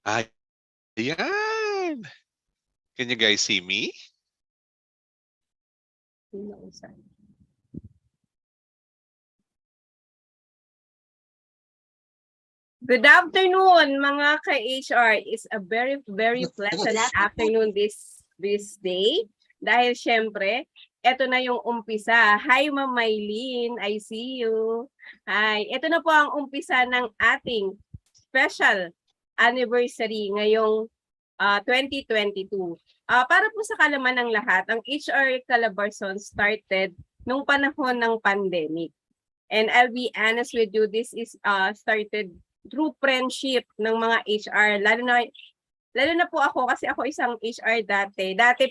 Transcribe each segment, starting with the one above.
Ayan. Can you guys see me? Good afternoon, mga ka-HR. It's a very pleasant afternoon this day. Dahil syempre, eto na yung umpisa. Hi, Ma'am Maylene. I see you. Hi. Ito na po ang umpisa ng ating special anniversary ngayong 2022. Para po sa kalaman ng lahat, ang HR Calabarzon started nung panahon ng pandemic. And I'll be honest with you, this is started through friendship ng mga HR. Lalo na po ako kasi ako isang HR dati. Dati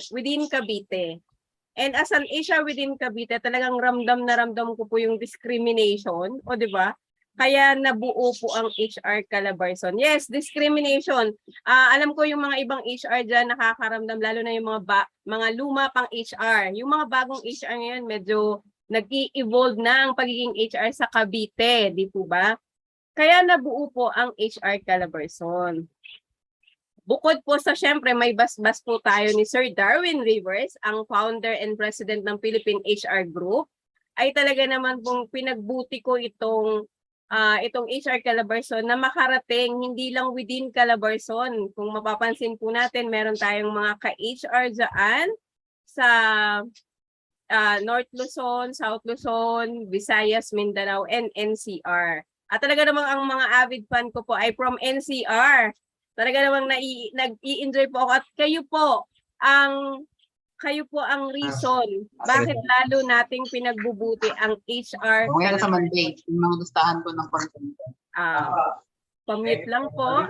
within Cavite. And as an HR within Cavite, talagang ramdam na ramdam ko po yung discrimination, o di ba? Kaya nabuo po ang HR Calabarzon. Yes, discrimination. Alam ko yung mga ibang HR dyan nakakaramdam, lalo na yung mga luma pang HR. Yung mga bagong HR ngayon, medyo nag-i-evolve na ang pagiging HR sa Cavite, di po ba? Kaya nabuo po ang HR Calabarzon. Bukod po sa syempre may basbas po tayo ni Sir Darwin Rivers, ang founder and president ng Philippine HR Group, ay talaga naman pong pinagbuti ko itong HR Calabarzon na makarating hindi lang within Calabarzon. Kung mapapansin po natin, meron tayong mga ka-HR dyan sa North Luzon, South Luzon, Visayas, Mindanao, and NCR. At talaga namang ang mga avid fan ko po ay from NCR. Talaga namang nag-i-enjoy po ako at kayo po ang reason bakit lalo nating pinagbubuti ang HR. Ngayon sa Monday, yung mga gustahan ko ng content. Pamute lang po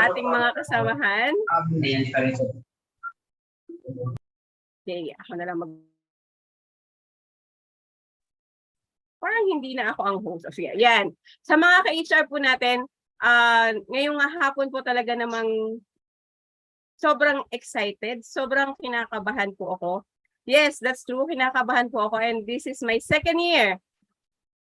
ating mga kasamahan. Okay, ako na lang parang hindi na ako ang host. Sige, yan. Sa mga ka-HR po natin, ngayong hapon po talaga namang sobrang excited, sobrang kinakabahan po ako. Yes, that's true, kinakabahan po ako and this is my second year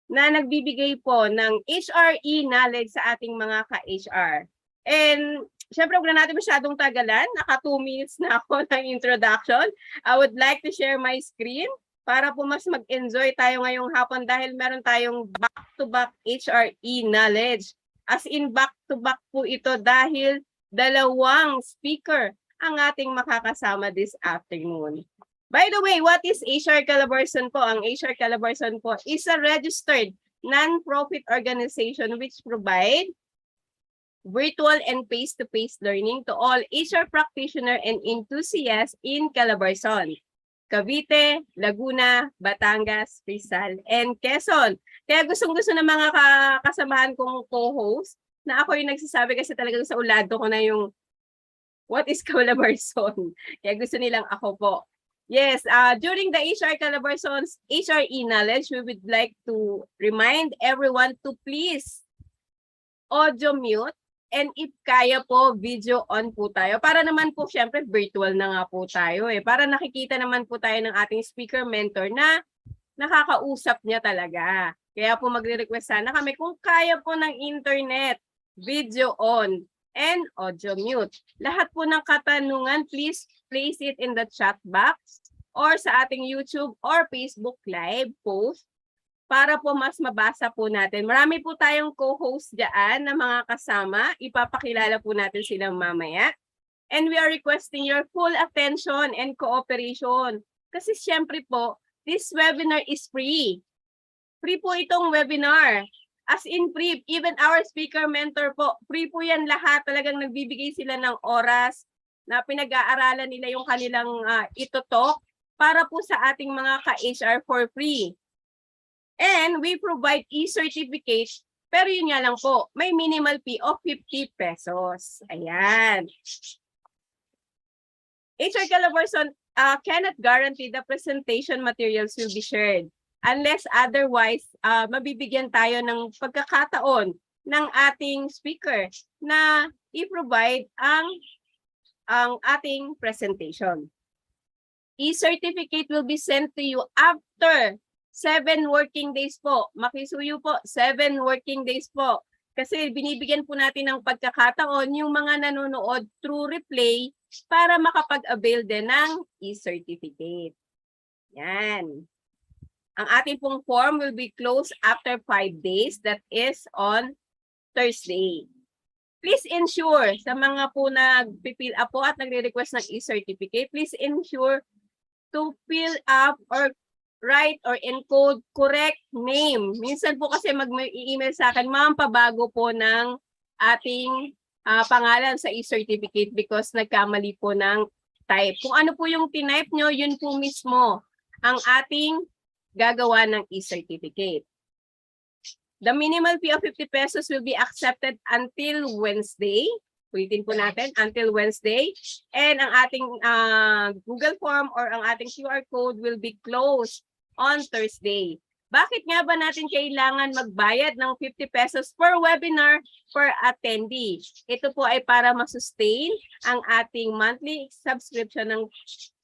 na nagbibigay po ng HRE knowledge sa ating mga ka-HR. And syempre, huwag na natin masyadong tagalan, naka 2 minutes na ako ng introduction. I would like to share my screen para po mas mag-enjoy tayo ngayong hapon dahil meron tayong back-to-back HRE knowledge. As in back-to-back po ito dahil dalawang speaker ang ating makakasama this afternoon. By the way, what is HR Calabarzon po? Ang HR Calabarzon po is a registered non-profit organization which provide virtual and face-to-face learning to all HR practitioners and enthusiasts in Calabarzon, Cavite, Laguna, Batangas, Rizal, and Quezon. Kaya gustong-gusto ng mga kasamahan kong co-host na ako yung nagsasabi kasi talagang sa ulado ko na yung what is Calabarzon. Kaya gusto nilang ako po. Yes, during the HR Calabarzon's HRE knowledge, we would like to remind everyone to please audio mute. And if kaya po, video on po tayo. Para naman po, syempre, virtual na nga po tayo eh. Para nakikita naman po tayo ng ating speaker mentor na nakakausap niya talaga. Kaya po magre-request sana kami kung kaya po ng internet, video on, and audio mute. Lahat po ng katanungan, please place it in the chat box or sa ating YouTube or Facebook live post para po mas mabasa po natin. Marami po tayong co-host dyan na mga kasama. Ipapakilala po natin sila mamaya. And we are requesting your full attention and cooperation. Kasi syempre po, this webinar is free. Free po itong webinar. As in free, even our speaker mentor po, free po yan lahat. Talagang nagbibigay sila ng oras na pinag-aaralan nila yung kanilang itutok para po sa ating mga ka-HR for free. And we provide e-certificate, pero yun nga lang po, may minimal fee of 50 pesos. Ayan. HR Calabarzon cannot guarantee the presentation materials will be shared unless otherwise mabibigyan tayo ng pagkakataon ng ating speaker na i-provide ang ating presentation. E-certificate will be sent to you after 7 working days po. Makisuyo po, 7 working days po. Kasi binibigyan po natin ng pagkakataon yung mga nanonood through replay para makapag-avail din ng e-certificate. Yan. Ang ating pong form will be closed after 5 days. That is on Thursday. Please ensure sa mga po nag-fill up po at nagre-request ng e-certificate, please ensure to fill up or write or encode correct name. Minsan po kasi mag-email sa akin, ma'am, pabago po ng ating pangalan sa e-certificate because nagkamali po ng type. Kung ano po yung tinype nyo, yun po mismo ang ating gagawa ng e-certificate. The minimal fee of 50 pesos will be accepted until Wednesday. Ulitin po natin, until Wednesday. And ang ating Google form or ang ating QR code will be closed on Thursday. Bakit nga ba natin kailangan magbayad ng 50 pesos per webinar per attendee? Ito po ay para masustain ang ating monthly subscription ng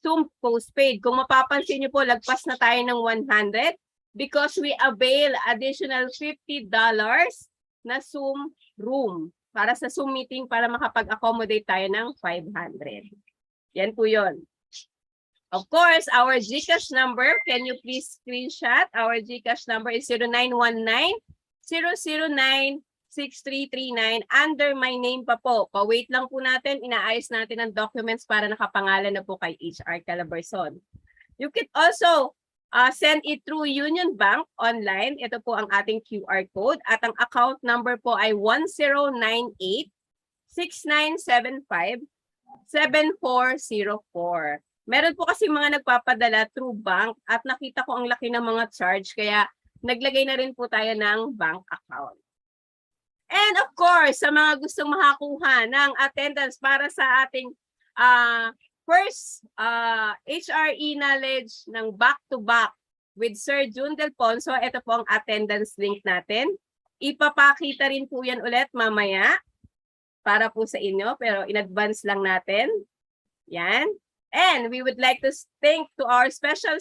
Zoom Postpaid. Kung mapapansin niyo po, lagpas na tayo ng 100 because we avail additional $50 na Zoom room para sa Zoom meeting para makapag-accommodate tayo ng 500. Yan po yun. Of course, our GCash number, can you please screenshot? Our GCash number is 0919-009-6339 under my name pa po. Pa-wait lang po natin, inaayos natin ang documents para nakapangalan na po kay HR Calabarzon. You can also send it through Union Bank online. Ito po ang ating QR code at ang account number po ay 1098-6975-7404. Meron po kasi mga nagpapadala through bank at nakita ko ang laki ng mga charge kaya naglagay na rin po tayo ng bank account. And of course, sa mga gustong makakuha ng attendance para sa ating first HRE knowledge ng back-to-back with Sir June Del Ponso, ito po ang attendance link natin. Ipapakita rin po yan ulit mamaya para po sa inyo, pero in advance lang natin. Yan. And we would like to thank to our special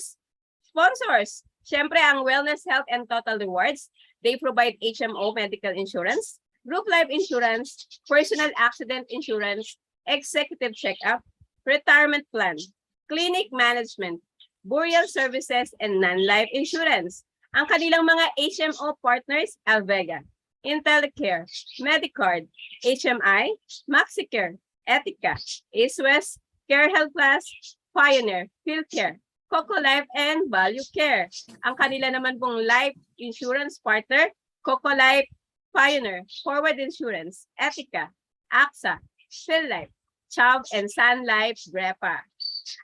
sponsors. Siyempre, ang Wellness, Health, and Total Rewards. They provide HMO medical insurance, group life insurance, personal accident insurance, executive checkup, retirement plan, clinic management, burial services, and non-life insurance. Ang kanilang mga HMO partners, Alvega, Intellicare, Medicard, HMI, MaxiCare, Etica, AceWest, Care Health Plus, Pioneer, PhilCare, Coco Life, and Value Care. Ang kanila naman pong life insurance partner, Coco Life, Pioneer, Forward Insurance, Etica, AXA, PhilLife, Chubb, and Sun Life, Grepa.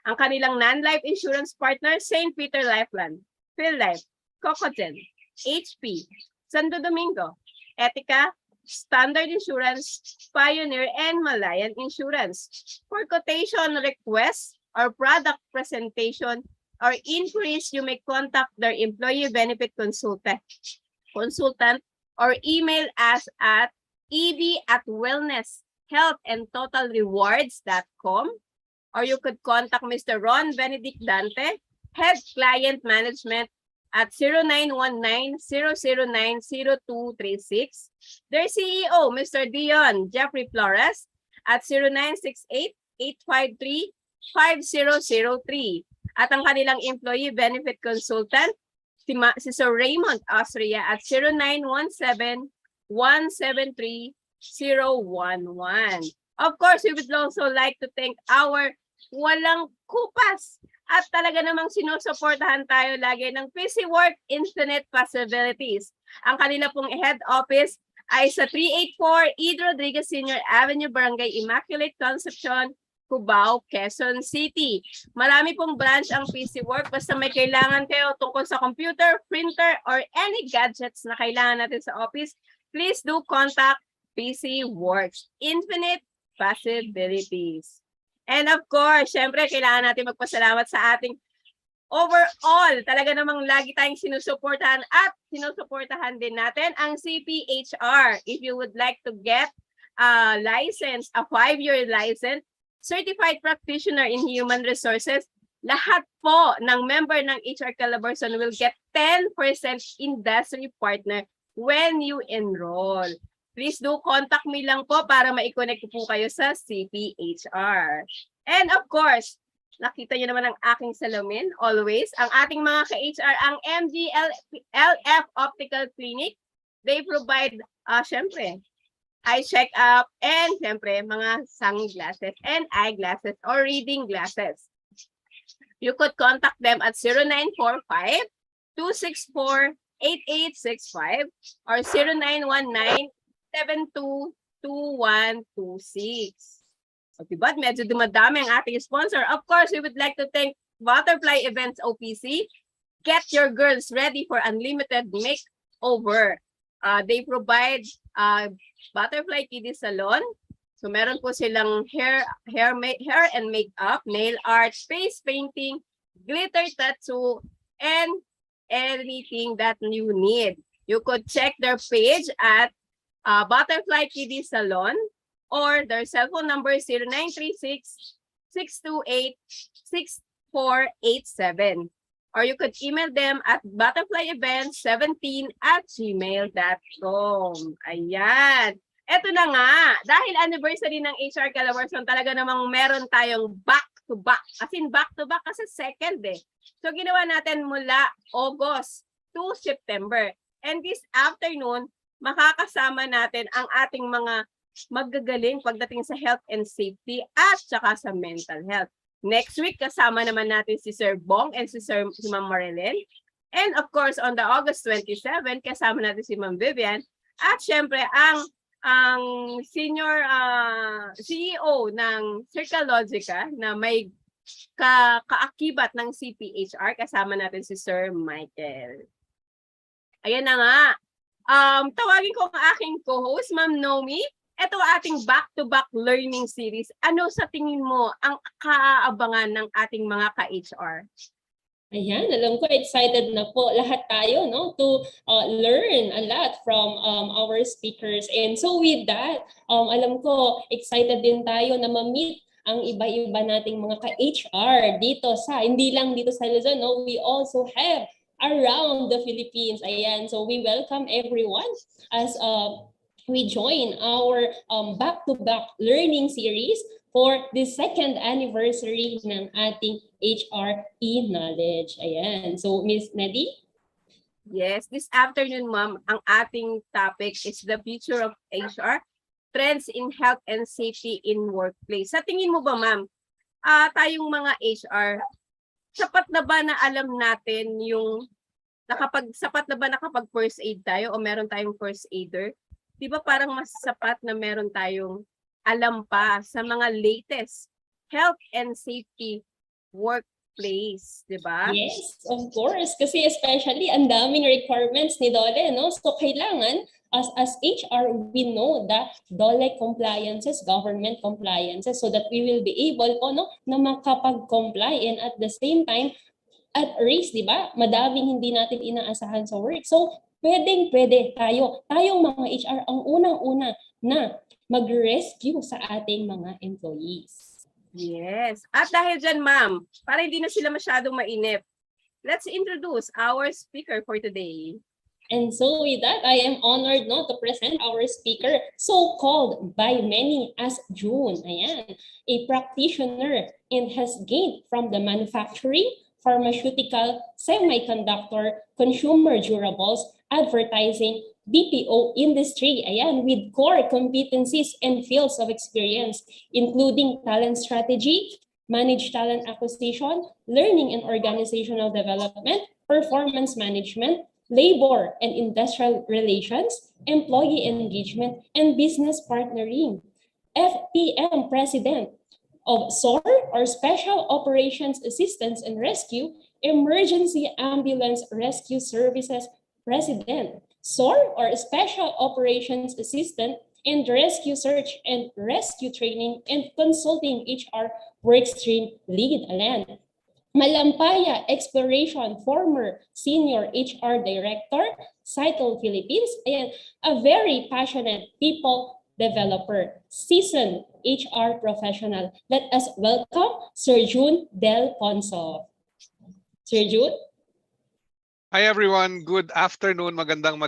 Ang kanilang non-life insurance partner, St. Peter Lifeline, PhilLife, Cocogen, HP, Santo Domingo, Etica, Standard Insurance, Pioneer, and Malayan Insurance. For quotation requests or product presentation or inquiries, you may contact their employee benefit consultant or email us at eb@wellnesshealthandtotalrewards.com, or you could contact Mr. Ron Benedict Dante, Head Client Management at 0919-009-0236. Their CEO, Mr. Dion Jeffrey Flores, at 0968-853-5003. At ang kanilang employee benefit consultant, si Sir Raymond Austria at 0917-173-011. Of course, we would also like to thank our walang kupas at talaga namang sinusuportahan tayo lagi ng PC Work Infinite Possibilities. Ang kanila pong head office ay sa 384 E. Rodriguez Sr. Avenue, Barangay Immaculate Concepcion, Cubao, Quezon City. Marami pong branch ang PC Work. Basta may kailangan kayo tungkol sa computer, printer, or any gadgets na kailangan natin sa office, please do contact PC Works. Infinite Possibilities. And of course, syempre, kailangan natin magpasalamat sa ating overall. Talaga namang lagi tayong sinusuportahan at sinusuportahan din natin ang CPHR. If you would like to get a license, a 5-year license, certified practitioner in human resources, lahat po ng member ng HR Calabarzon will get 10% industry partner when you enroll. please do contact me lang po para ma-connect po kayo sa CPHR. And of course, nakita niyo naman ang aking salamin, always. Ang ating mga ka-HR, ang MGLF Optical Clinic, they provide, syempre, eye check-up and syempre, mga sunglasses and eyeglasses or reading glasses. You could contact them at 0945-264-8865 or 0919-722126. O diba, medyo dumadami ang ating sponsor. Of course, we would like to thank Butterfly Events OPC. Get your girls ready for unlimited makeover. They provide Butterfly Kiddie Salon. So meron po silang hair and makeup, nail art, face painting, glitter tattoo, and anything that you need. You could check their page at Butterfly Kiddie Salon or their cell phone number 0936-628-6487. Or you could email them at butterflyevents17@gmail.com. Ayan. Eto na nga, dahil anniversary ng HR Calabarzon, talaga namang meron tayong back-to-back. As in back-to-back kasi second eh. So ginawa natin mula August to September. And this afternoon, makakasama natin ang ating mga magagaling pagdating sa health and safety at saka sa mental health. Next week, kasama naman natin si Sir Bong and si Ma'am Marilyn. And of course, on the August 27, kasama natin si Ma'am Vivian. At syempre, ang senior CEO ng Circalogica na may kaakibat ng CPHR, kasama natin si Sir Michael. Ayan na nga. Tawagin ko ang aking co-host, Ma'am Nomi. Ito ating back-to-back learning series. Ano sa tingin mo ang kaaabangan ng ating mga ka-HR? Ayan, alam ko excited na po lahat tayo to learn a lot from our speakers. And so with that, alam ko excited din tayo na ma-meet ang iba-iba nating mga ka-HR dito hindi lang dito sa Luzon, we also have around the Philippines. Ayan, so we welcome everyone as we join our back-to-back learning series for the second anniversary ng ating HR e-knowledge. Ayan. So, Ms. Nadi? Yes, this afternoon, ma'am, ang ating topic is the future of HR, trends in health and safety in workplace. Sa tingin mo ba, ma'am, tayong mga HR, sapat na ba na alam natin yung sapat na ba nakapag first aid tayo o meron tayong first aider? Di ba parang mas sapat na meron tayong alam pa sa mga latest health and safety workplace, di ba? Yes, of course. Kasi especially ang daming requirements ni DOLE, So kailangan, as HR, we know the DOLE compliances, government compliances, so that we will be able na makapag-comply and at the same time, at risk, di ba? Madaming hindi natin inaasahan sa work. So, pwede tayong mga HR ang unang-una na mag-rescue sa ating mga employees. Yes. At dahil dyan, ma'am, para hindi na sila masyadong mainip, let's introduce our speaker for today. And so with that, I am honored to present our speaker, so called by many as June. Ayan, a practitioner and has gained from the manufacturing, pharmaceutical, semiconductor, consumer durables, advertising, BPO industry, ayan, with core competencies and fields of experience, including talent strategy, managed talent acquisition, learning and organizational development, performance management, labor and industrial relations, employee engagement, and business partnering. FPM President of SOAR, or Special Operations Assistance and Rescue, Emergency Ambulance Rescue Services President. SOAR, or Special Operations Assistant and Rescue Search and Rescue Training and Consulting HR Workstream Lead. Alan. Malampaya Exploration, former Senior HR Director, Cycle Philippines, and a very passionate people developer, seasoned HR professional. Let us welcome Sir June Del Ponso. Sir June? Hi everyone, good afternoon, magandang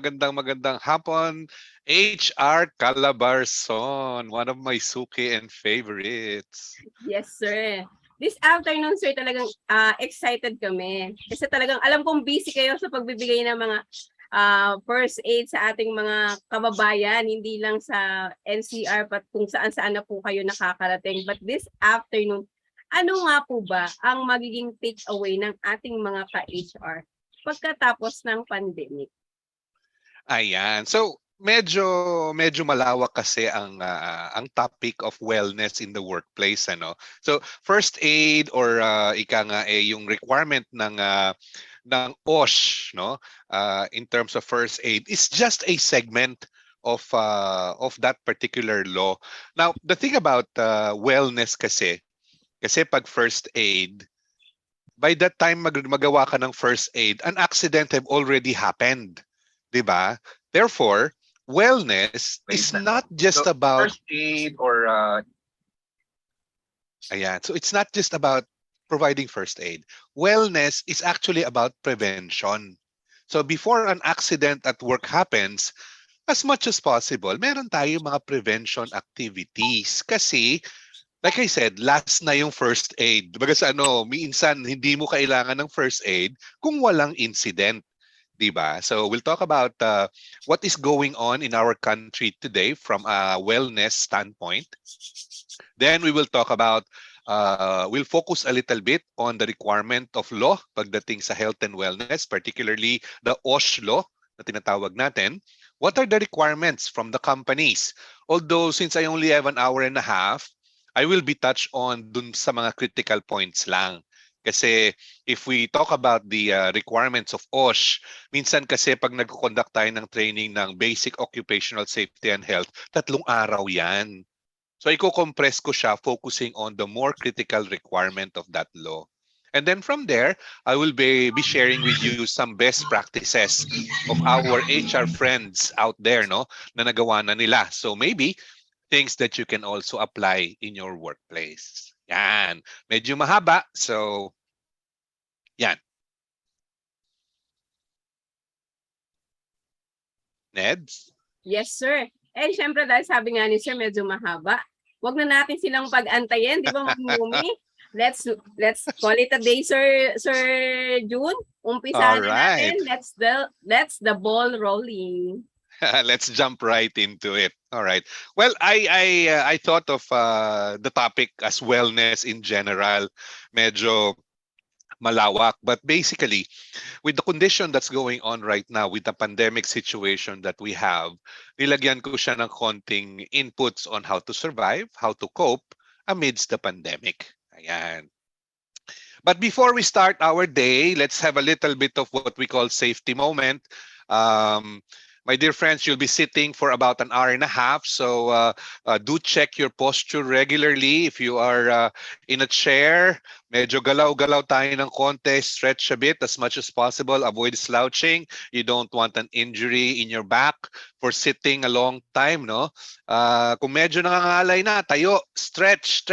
hapon. HR Calabarzon, one of my suke and favorites. Yes, sir. This afternoon, sir, talagang excited kami. Kasi talagang alam kong busy kayo sa pagbibigay ng mga first aid sa ating mga kababayan, hindi lang sa NCR, but kung saan-saan na po kayo nakakarating. But this afternoon, ano nga po ba ang magiging takeaway ng ating mga ka-HR pagkatapos ng pandemic? Ayan. So medyo malawak kasi ang topic of wellness in the workplace, ano. So first aid or ika nga yung requirement ng OSH, no, in terms of first aid is just a segment of that particular law. Now, the thing about wellness kasi pag first aid, by that time magawa ka ng first aid, an accident have already happened, 'di ba? Therefore, wellness is not just about first aid or ayan. So it's not just about providing first aid. Wellness is actually about prevention. So before an accident at work happens, as much as possible, meron tayo mga prevention activities. Kasi, like I said, last na yung first aid. Baga sa minsan hindi mo kailangan ng first aid kung walang incident. Diba? So we'll talk about what is going on in our country today from a wellness standpoint. Then we will talk about, we'll focus a little bit on the requirement of law pagdating sa health and wellness, particularly the OSH law na tinatawag natin. What are the requirements from the companies? Although since I only have an hour and a half, I will be touched on dun sa mga critical points lang. Kasi if we talk about the requirements of OSH, minsan kasi pag nag-conduct tayo ng training ng Basic Occupational Safety and Health, 3 araw yan. So i-compress ko siya focusing on the more critical requirement of that law. And then from there, I will be sharing with you some best practices of our HR friends out there, no, na nagawa na nila. So maybe things that you can also apply in your workplace. Yan. Medyo mahaba. So, yan. Neds? Yes, sir. Eh, syempre dahil sabi nga ni sir, medyo mahaba. Huwag na natin silang pag-antayin, di ba, Mumi? Let's call it a day, Sir June. Umpisahan na natin. Let's the ball rolling. Let's jump right into it. All right. Well, I thought of the topic as wellness in general. Medyo malawak, but basically with the condition that's going on right now, with the pandemic situation that we have, nilagyan ko siya ng konting inputs on how to survive, how to cope amidst the pandemic. Ayan. But before we start our day, let's have a little bit of what we call safety moment. My dear friends, you'll be sitting for about an hour and a half. So do check your posture regularly. If you are in a chair, medyo galaw-galaw tayo ng konti, stretch a bit as much as possible. Avoid slouching. You don't want an injury in your back for sitting a long time, no? Kung medyo nangangalay na, tayo, stretch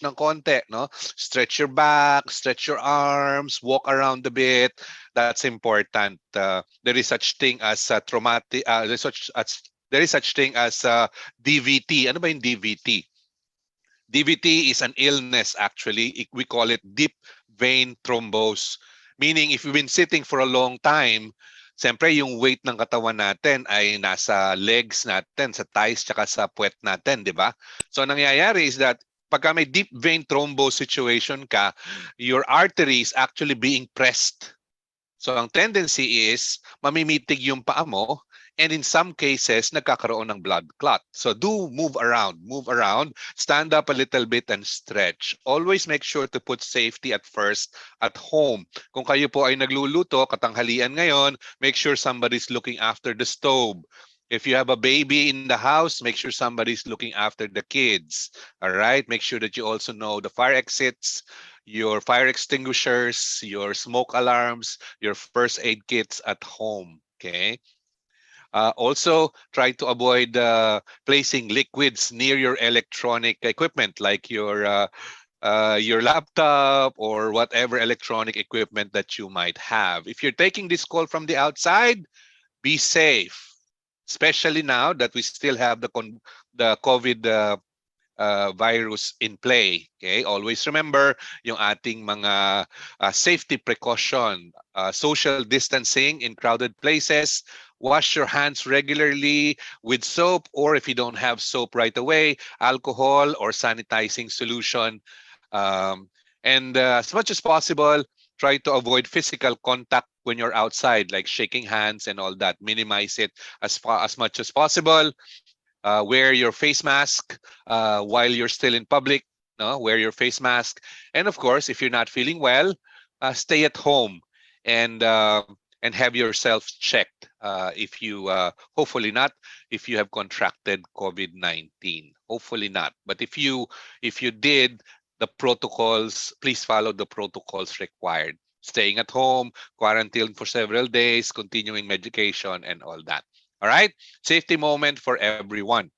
ng konti, no? Stretch your back, stretch your arms, walk around a bit. That's important. There is such thing as traumatic. There is such thing as DVT. Ano ba yung DVT? DVT is an illness actually. We call it deep vein thrombose. Meaning if you've been sitting for a long time, siyempre yung weight ng katawan natin ay nasa legs natin, sa thighs, tsaka sa puwet natin, di ba? So nangyayari is that pagka may deep vein thrombose situation ka, your artery is actually being pressed. So ang tendency is mamimitig yung paa mo, and in some cases nagkakaroon ng blood clot. So do move around, stand up a little bit and stretch. Always make sure to put safety at first at home. Kung kayo po ay nagluluto, katanghalian ngayon, make sure somebody's looking after the stove. If you have a baby in the house, make sure somebody's looking after the kids. All right? Make sure that you also know the fire exits, your fire extinguishers, your smoke alarms, your first aid kits at home. Okay. Also, try to avoid placing liquids near your electronic equipment, like your laptop or whatever electronic equipment that you might have. If you're taking this call from the outside, be safe. especially now that we still have the COVID virus in play. Okay, always remember yung ating mga safety precaution, social distancing in crowded places, wash your hands regularly with soap, or if you don't have soap right away, alcohol or sanitizing solution. Um, and as much as possible, try to avoid physical contact when you're outside, like shaking hands and all that. Minimize it as much as possible. Wear your face mask while you're still in public. No, wear your face mask, and of course, if you're not feeling well, stay at home and have yourself checked. If you hopefully not, if you have contracted COVID-19, hopefully not. But if you did, the protocols, please follow the protocols required. Staying at home, quarantine for several days, continuing medication, and all that. All right? Safety moment for everyone.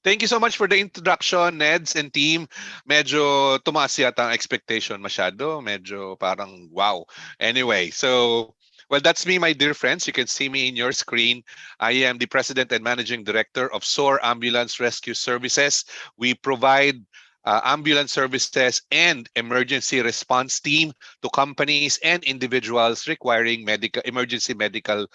Thank you so much for the introduction, Neds and team. Medyo tumaas yata ang expectation masyado. Medyo parang wow. Anyway, so, well, that's me, my dear friends. You can see me in your screen. I am the President and Managing Director of SOAR Ambulance Rescue Services. We provide ambulance services and emergency response team to companies and individuals requiring emergency medical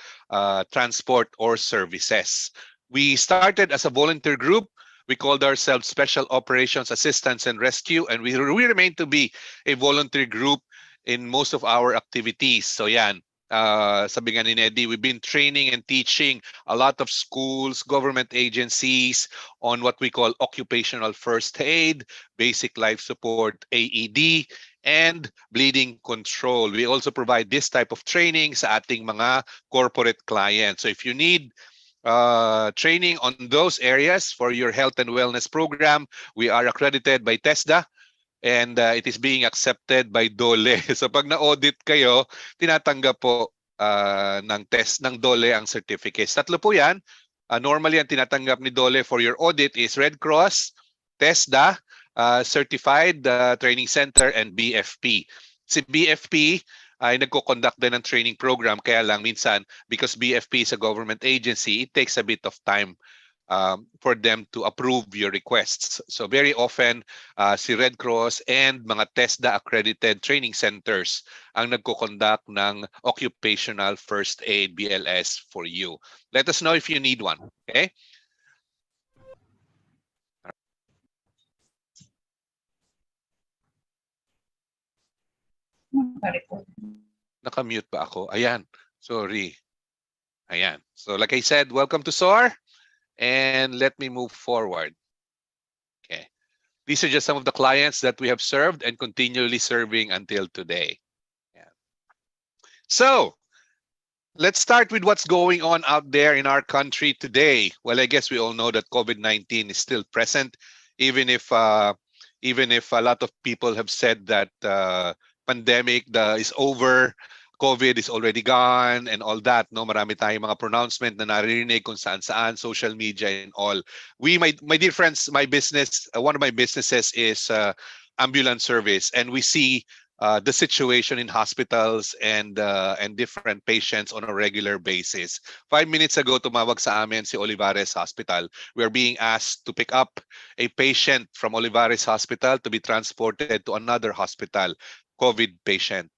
transport or services. We started as a volunteer group. We called ourselves Special Operations Assistance and Rescue, and we remain to be a volunteer group in most of our activities. So yan, sabi nga ni Neddy, we've been training and teaching a lot of schools, government agencies on what we call occupational first aid, basic life support, AED, and bleeding control. We also provide this type of training sa ating mga corporate clients. So if you need training on those areas for your health and wellness program, we are accredited by TESDA. And it is being accepted by DOLE. So pag na-audit kayo, tinatanggap po ng DOLE ang certificates. Tatlo po yan. Normally, ang tinatanggap ni DOLE for your audit is Red Cross, TESDA, Certified Training Center, and BFP. Si BFP ay nagko-conduct din ng training program, kaya lang minsan, because BFP is a government agency, it takes a bit of time for them to approve your requests. So very often, si Red Cross and mga TESDA accredited training centers ang nagko-conduct ng occupational first aid BLS for you. Let us know if you need one, okay? Naka-mute ba ako? Ayan, sorry. Ayan. So like I said, welcome to SOAR. And let me move forward. Okay. These are just some of the clients that we have served and continually serving until today. Yeah. So let's start with what's going on out there in our country today. Well, I guess we all know that COVID-19 is still present, even if a lot of people have said that pandemic is over, COVID is already gone, and all that. No, marami tayong mga pronouncement na naririnig kung saan-saan, social media and all. My dear friends, my business, one of my businesses is ambulance service, and we see the situation in hospitals and different patients on a regular basis. 5 minutes ago, tumawag sa amin si Olivares Hospital. We are being asked to pick up a patient from Olivares Hospital to be transported to another hospital, COVID patient.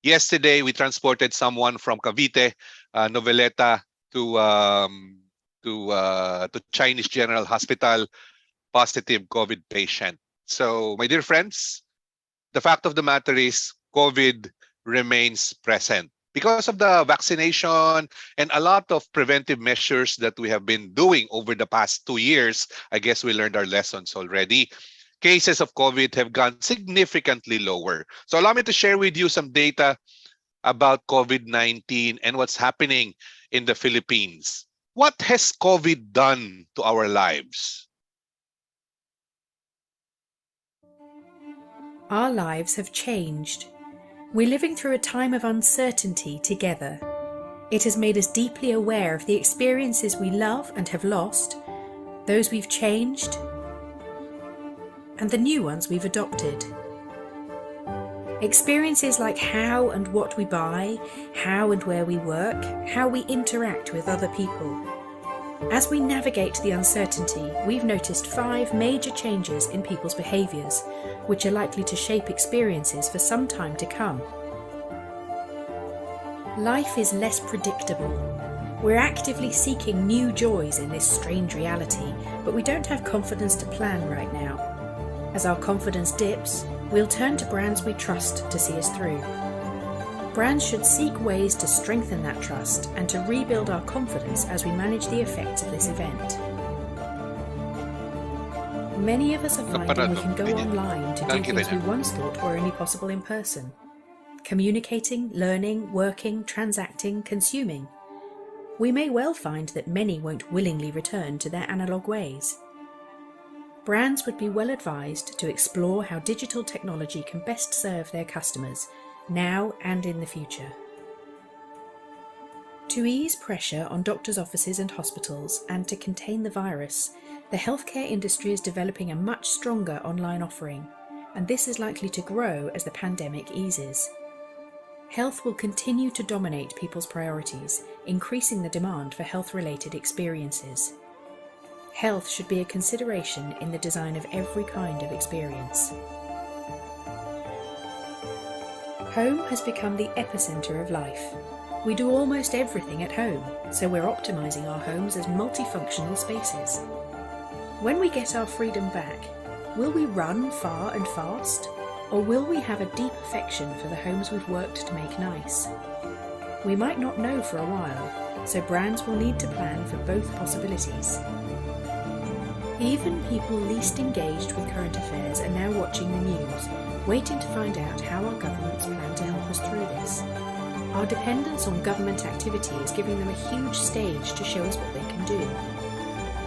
Yesterday, we transported someone from Cavite, Noveleta, to Chinese General Hospital, positive COVID patient. So, my dear friends, the fact of the matter is COVID remains present. Because of the vaccination and a lot of preventive measures that we have been doing over the past 2 years, I guess we learned our lessons already. Cases of COVID have gone significantly lower. So allow me to share with you some data about COVID-19 and what's happening in the Philippines. What has COVID done to our lives? Our lives have changed. We're living through a time of uncertainty together. It has made us deeply aware of the experiences we love and have lost, those we've changed, and the new ones we've adopted. Experiences like how and what we buy, how and where we work, how we interact with other people, As we navigate the uncertainty, we've noticed 5 major changes in people's behaviours, which are likely to shape experiences for some time to come. Life is less predictable. We're actively seeking new joys in this strange reality, but we don't have confidence to plan right now. As our confidence dips, we'll turn to brands we trust to see us through. Brands should seek ways to strengthen that trust and to rebuild our confidence as we manage the effects of this event. Many of us are finding we can go online to do things we once thought were only possible in person. Communicating, learning, working, transacting, consuming. We may well find that many won't willingly return to their analogue ways. Brands would be well advised to explore how digital technology can best serve their customers, now and in the future. To ease pressure on doctors' offices and hospitals and to contain the virus, the healthcare industry is developing a much stronger online offering, and this is likely to grow as the pandemic eases. Health will continue to dominate people's priorities, increasing the demand for health-related experiences. Health should be a consideration in the design of every kind of experience. Home has become the epicenter of life. We do almost everything at home, so we're optimizing our homes as multifunctional spaces. When we get our freedom back, will we run far and fast? Or will we have a deep affection for the homes we've worked to make nice? We might not know for a while, so brands will need to plan for both possibilities. Even people least engaged with current affairs are now watching the news, waiting to find out how our governments plan to help us through this. Our dependence on government activity is giving them a huge stage to show us what they can do.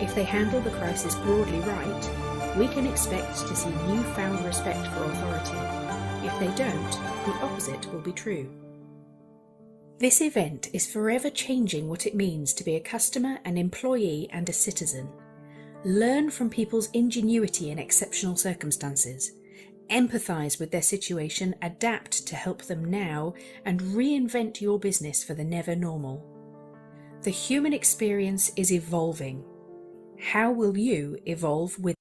If they handle the crisis broadly right, we can expect to see newfound respect for authority. If they don't, the opposite will be true. This event is forever changing what it means to be a customer, an employee, and a citizen. Learn from people's ingenuity in exceptional circumstances. Empathise with their situation, adapt to help them now, and reinvent your business for the never normal. The human experience is evolving. How will you evolve with?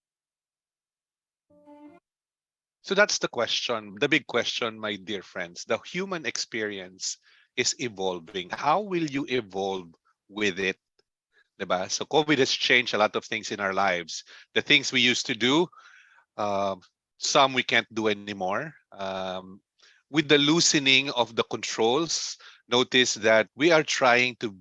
So that's the question, the big question, my dear friends. The human experience is evolving. How will you evolve with it? Diba? So COVID has changed a lot of things in our lives. The things we used to do, some we can't do anymore. With the loosening of the controls, notice that we are trying to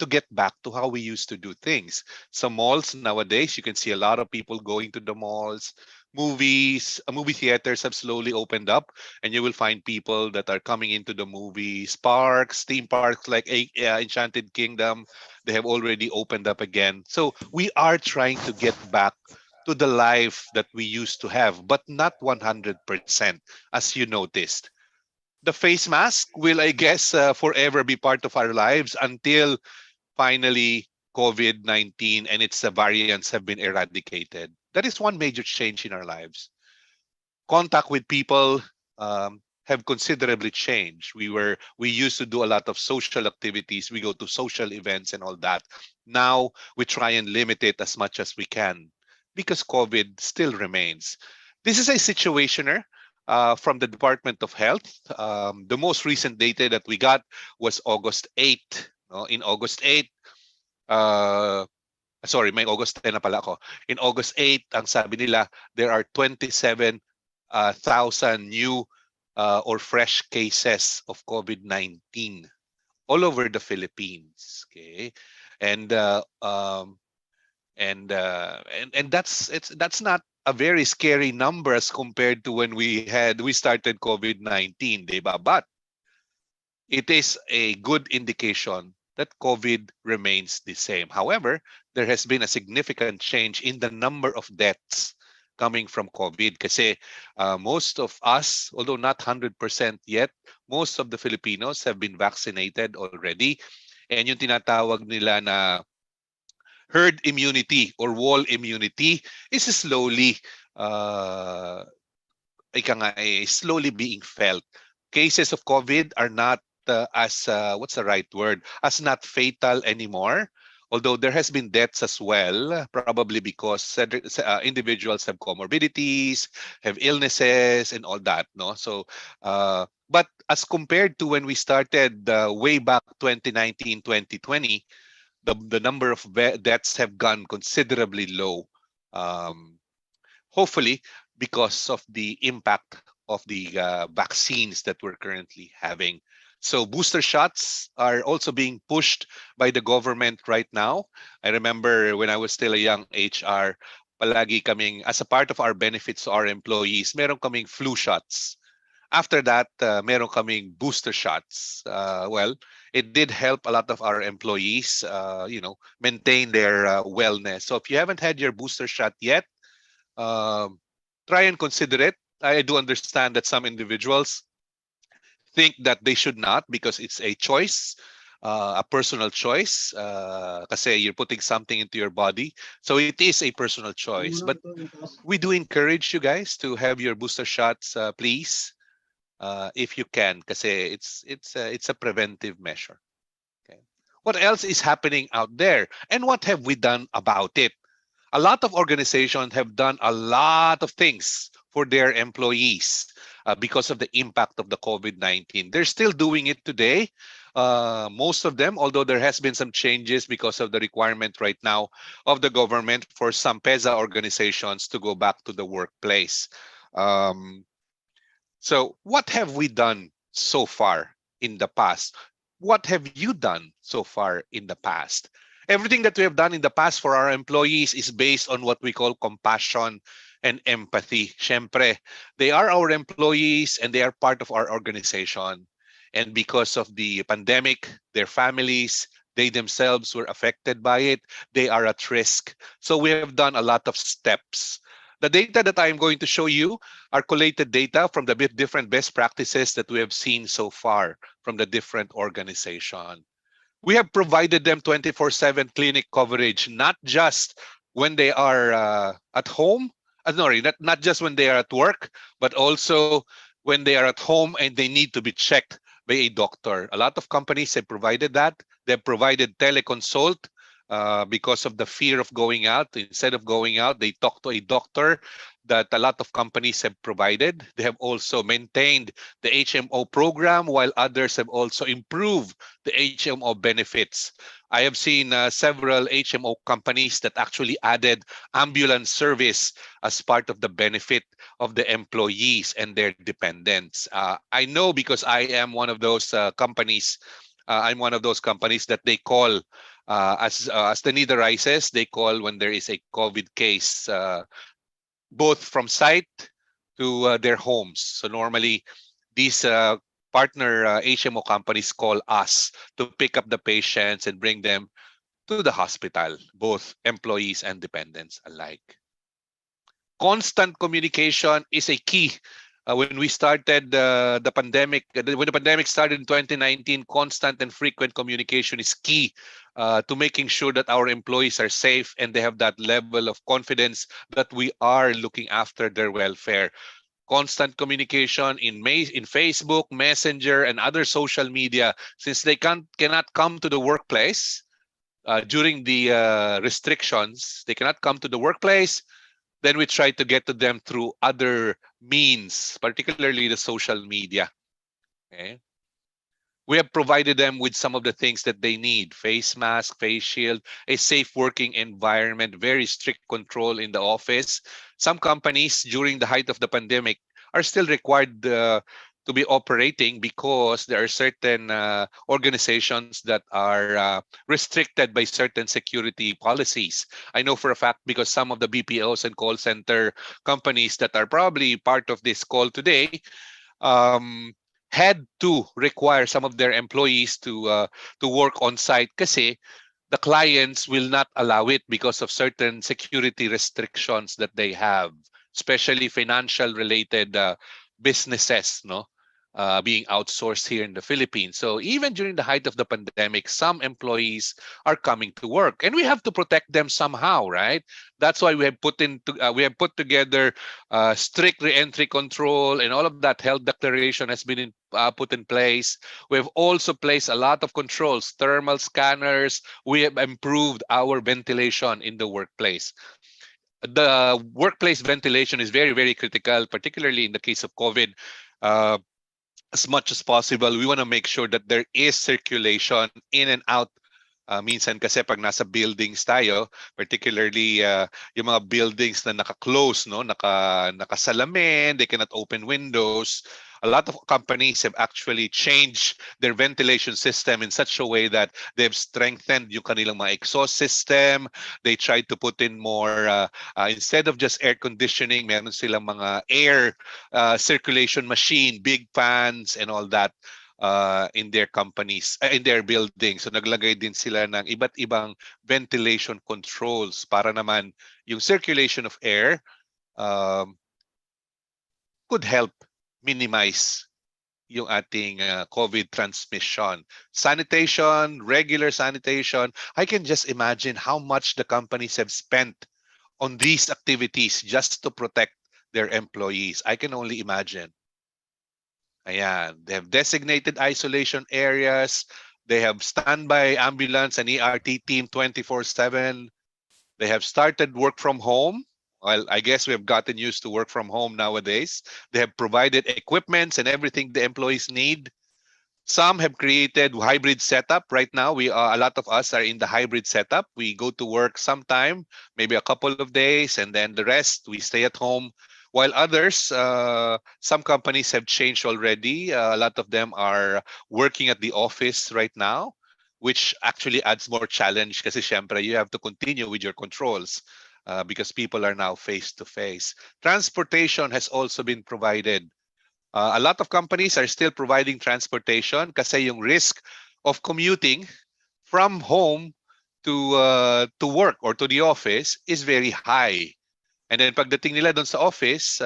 get back to how we used to do things. Some malls nowadays, you can see a lot of people going to the malls. Movie theaters have slowly opened up, and you will find people that are coming into the movies. Parks, theme parks like Enchanted Kingdom, they have already opened up again. So we are trying to get back to the life that we used to have, but not 100%, as you noticed. The face mask will, I guess, forever be part of our lives until finally COVID-19 and its variants have been eradicated. That is one major change in our lives. Contact with people have considerably changed. We used to do a lot of social activities. We go to social events and all that. Now we try and limit it as much as we can because COVID still remains. This is a situationer from the Department of Health. The most recent data that we got was August 8. No? In August 8, may August 10 na pala ako. In August 8, ang sabi nila, there are 27,000 new or fresh cases of COVID-19 all over the Philippines. Okay, and that's not a very scary number as compared to when we started COVID-19, diba? But it is a good indication that COVID remains the same. However, there has been a significant change in the number of deaths coming from COVID. Kasi most of us, although not 100% yet, most of the Filipinos have been vaccinated already. And yung tinatawag nila na herd immunity or wall immunity is slowly slowly being felt. Cases of COVID are not as what's the right word? As not fatal anymore, Although there has been deaths as well, probably because individuals have comorbidities, have illnesses, and all that. No, so but as compared to when we started way back 2019, 2020, the number of deaths have gone considerably low. Hopefully, because of the impact of the vaccines that we're currently having. So booster shots are also being pushed by the government right now. I remember when I was still a young HR, palagi kaming, as a part of our benefits to our employees, meron kaming flu shots. After that, meron kaming booster shots. Well, it did help a lot of our employees, maintain their wellness. So if you haven't had your booster shot yet, try and consider it. I do understand that some individuals think that they should not because it's a choice, a personal choice. Kasi you're putting something into your body. So it is a personal choice. But we do encourage you guys to have your booster shots, please, if you can, kasi it's a preventive measure. Okay. What else is happening out there? And what have we done about it? A lot of organizations have done a lot of things for their employees because of the impact of the COVID-19. They're still doing it today. Most of them, although there has been some changes because of the requirement right now of the government for some PEZA organizations to go back to the workplace. So what have we done so far in the past? What have you done so far in the past? Everything that we have done in the past for our employees is based on what we call compassion and empathy. Syempre, they are our employees and they are part of our organization. And because of the pandemic, their families, they themselves were affected by it. They are at risk. So we have done a lot of steps. The data that I am going to show you are collated data from the different best practices that we have seen so far from the different organizations. We have provided them 24/7 clinic coverage, not just when they are at home, not just when they are at work, but also when they are at home and they need to be checked by a doctor. A lot of companies have provided that. They've provided teleconsult because of the fear of going out. Instead of going out, they talk to a doctor that a lot of companies have provided. They have also maintained the HMO program, while others have also improved the HMO benefits. I have seen several HMO companies that actually added ambulance service as part of the benefit of the employees and their dependents. I know because I am one of those companies. I'm one of those companies that they call, as the need arises, they call when there is a COVID case, both from site to their homes. So normally, these partner HMO companies call us to pick up the patients and bring them to the hospital, both employees and dependents alike. Constant communication is a key. When we started the pandemic, when the pandemic started in 2019, constant and frequent communication is key to making sure that our employees are safe and they have that level of confidence that we are looking after their welfare. Constant communication in Facebook, Messenger, and other social media, since they cannot come to the workplace during the restrictions, they cannot come to the workplace. Then we try to get to them through other means, particularly the social media. Okay. We have provided them with some of the things that they need: face mask, face shield, a safe working environment, very strict control in the office. Some companies during the height of the pandemic are still required to be operating because there are certain organizations that are restricted by certain security policies. I know for a fact because some of the BPOs and call center companies that are probably part of this call today had to require some of their employees to work on site kasi the clients will not allow it because of certain security restrictions that they have, especially financial related businesses, no? being outsourced here in the Philippines. So even during the height of the pandemic, some employees are coming to work, and we have to protect them somehow, right? That's why we have put together strict re-entry control, and all of that health declaration has been put in place. We have also placed a lot of controls, thermal scanners. We have improved our ventilation in the workplace. The workplace ventilation is very, very critical, particularly in the case of COVID. Uh, as much as possible, we want to make sure that there is circulation in and out. Minsan kasi pag nasa buildings tayo, particularly yung mga buildings na naka-close, no, nakasalamin, they cannot open windows. A lot of companies have actually changed their ventilation system in such a way that they've strengthened yung kanilang mga exhaust system. They tried to put in more, instead of just air conditioning, meron silang mga air circulation machine, big fans and all that in their companies, in their buildings. So naglagay din sila ng iba't ibang ventilation controls para naman yung circulation of air could help minimize yung ating COVID transmission. Sanitation, regular sanitation. I can just imagine how much the companies have spent on these activities just to protect their employees. I can only imagine. Ayan. They have designated isolation areas. They have standby ambulance and ERT team 24/7. They have started work from home. Well, I guess we have gotten used to work from home nowadays. They have provided equipments and everything the employees need. Some have created hybrid setup. Right now, a lot of us are in the hybrid setup. We go to work sometime, maybe a couple of days, and then the rest we stay at home. While others, some companies have changed already. A lot of them are working at the office right now, which actually adds more challenge kasi syempre you have to continue with your controls because people are now face to face. Transportation has also been provided. A lot of companies are still providing transportation kasi yung risk of commuting from home to work or to the office is very high. And then pagdating nila doon sa office,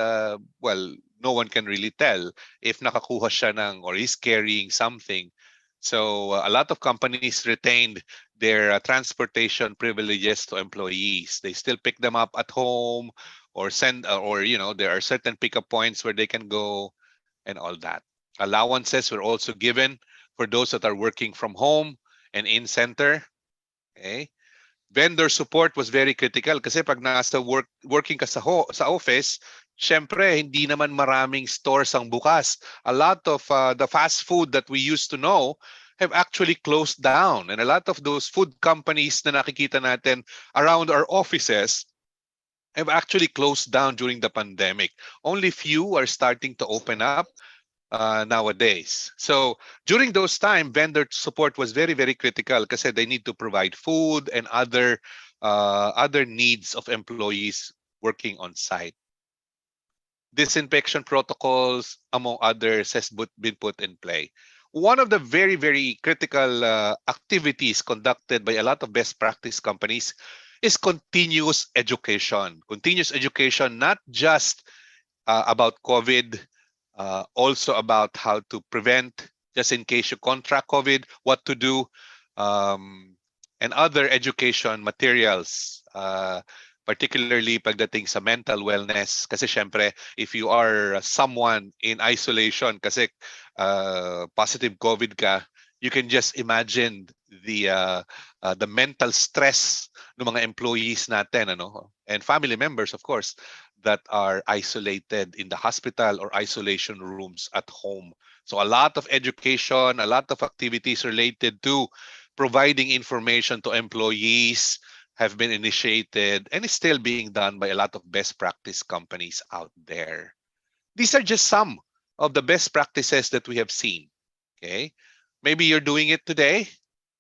well, no one can really tell if nakakuha siya ng or is carrying something. So a lot of companies retained their transportation privileges to employees. They still pick them up at home or send, or there are certain pickup points where they can go and all that. Allowances were also given for those that are working from home and in center. Okay. Vendor support was very critical kasi pag nasa working ka sa office, syempre hindi naman maraming stores ang bukas. A lot of the fast food that we used to know have actually closed down, and a lot of those food companies na nakikita natin around our offices have actually closed down during the pandemic. Only few are starting to open up nowadays. So during those time, vendor support was very, very critical kasi they need to provide food and other needs of employees working on site. Disinfection protocols, among others, has been put in play. One of the very, very critical activities conducted by a lot of best practice companies is continuous education. Continuous education, not just about COVID, also about how to prevent, just in case you contract COVID, what to do, and other education materials, particularly pagdating sa mental wellness. Kasi syempre, if you are someone in isolation, kasi positive COVID ka, you can just imagine the mental stress ng mga employees natin, and family members, of course, that are isolated in the hospital or isolation rooms at home. So a lot of education, a lot of activities related to providing information to employees have been initiated and is still being done by a lot of best practice companies out there. These are just some of the best practices that we have seen. Okay, maybe you're doing it today.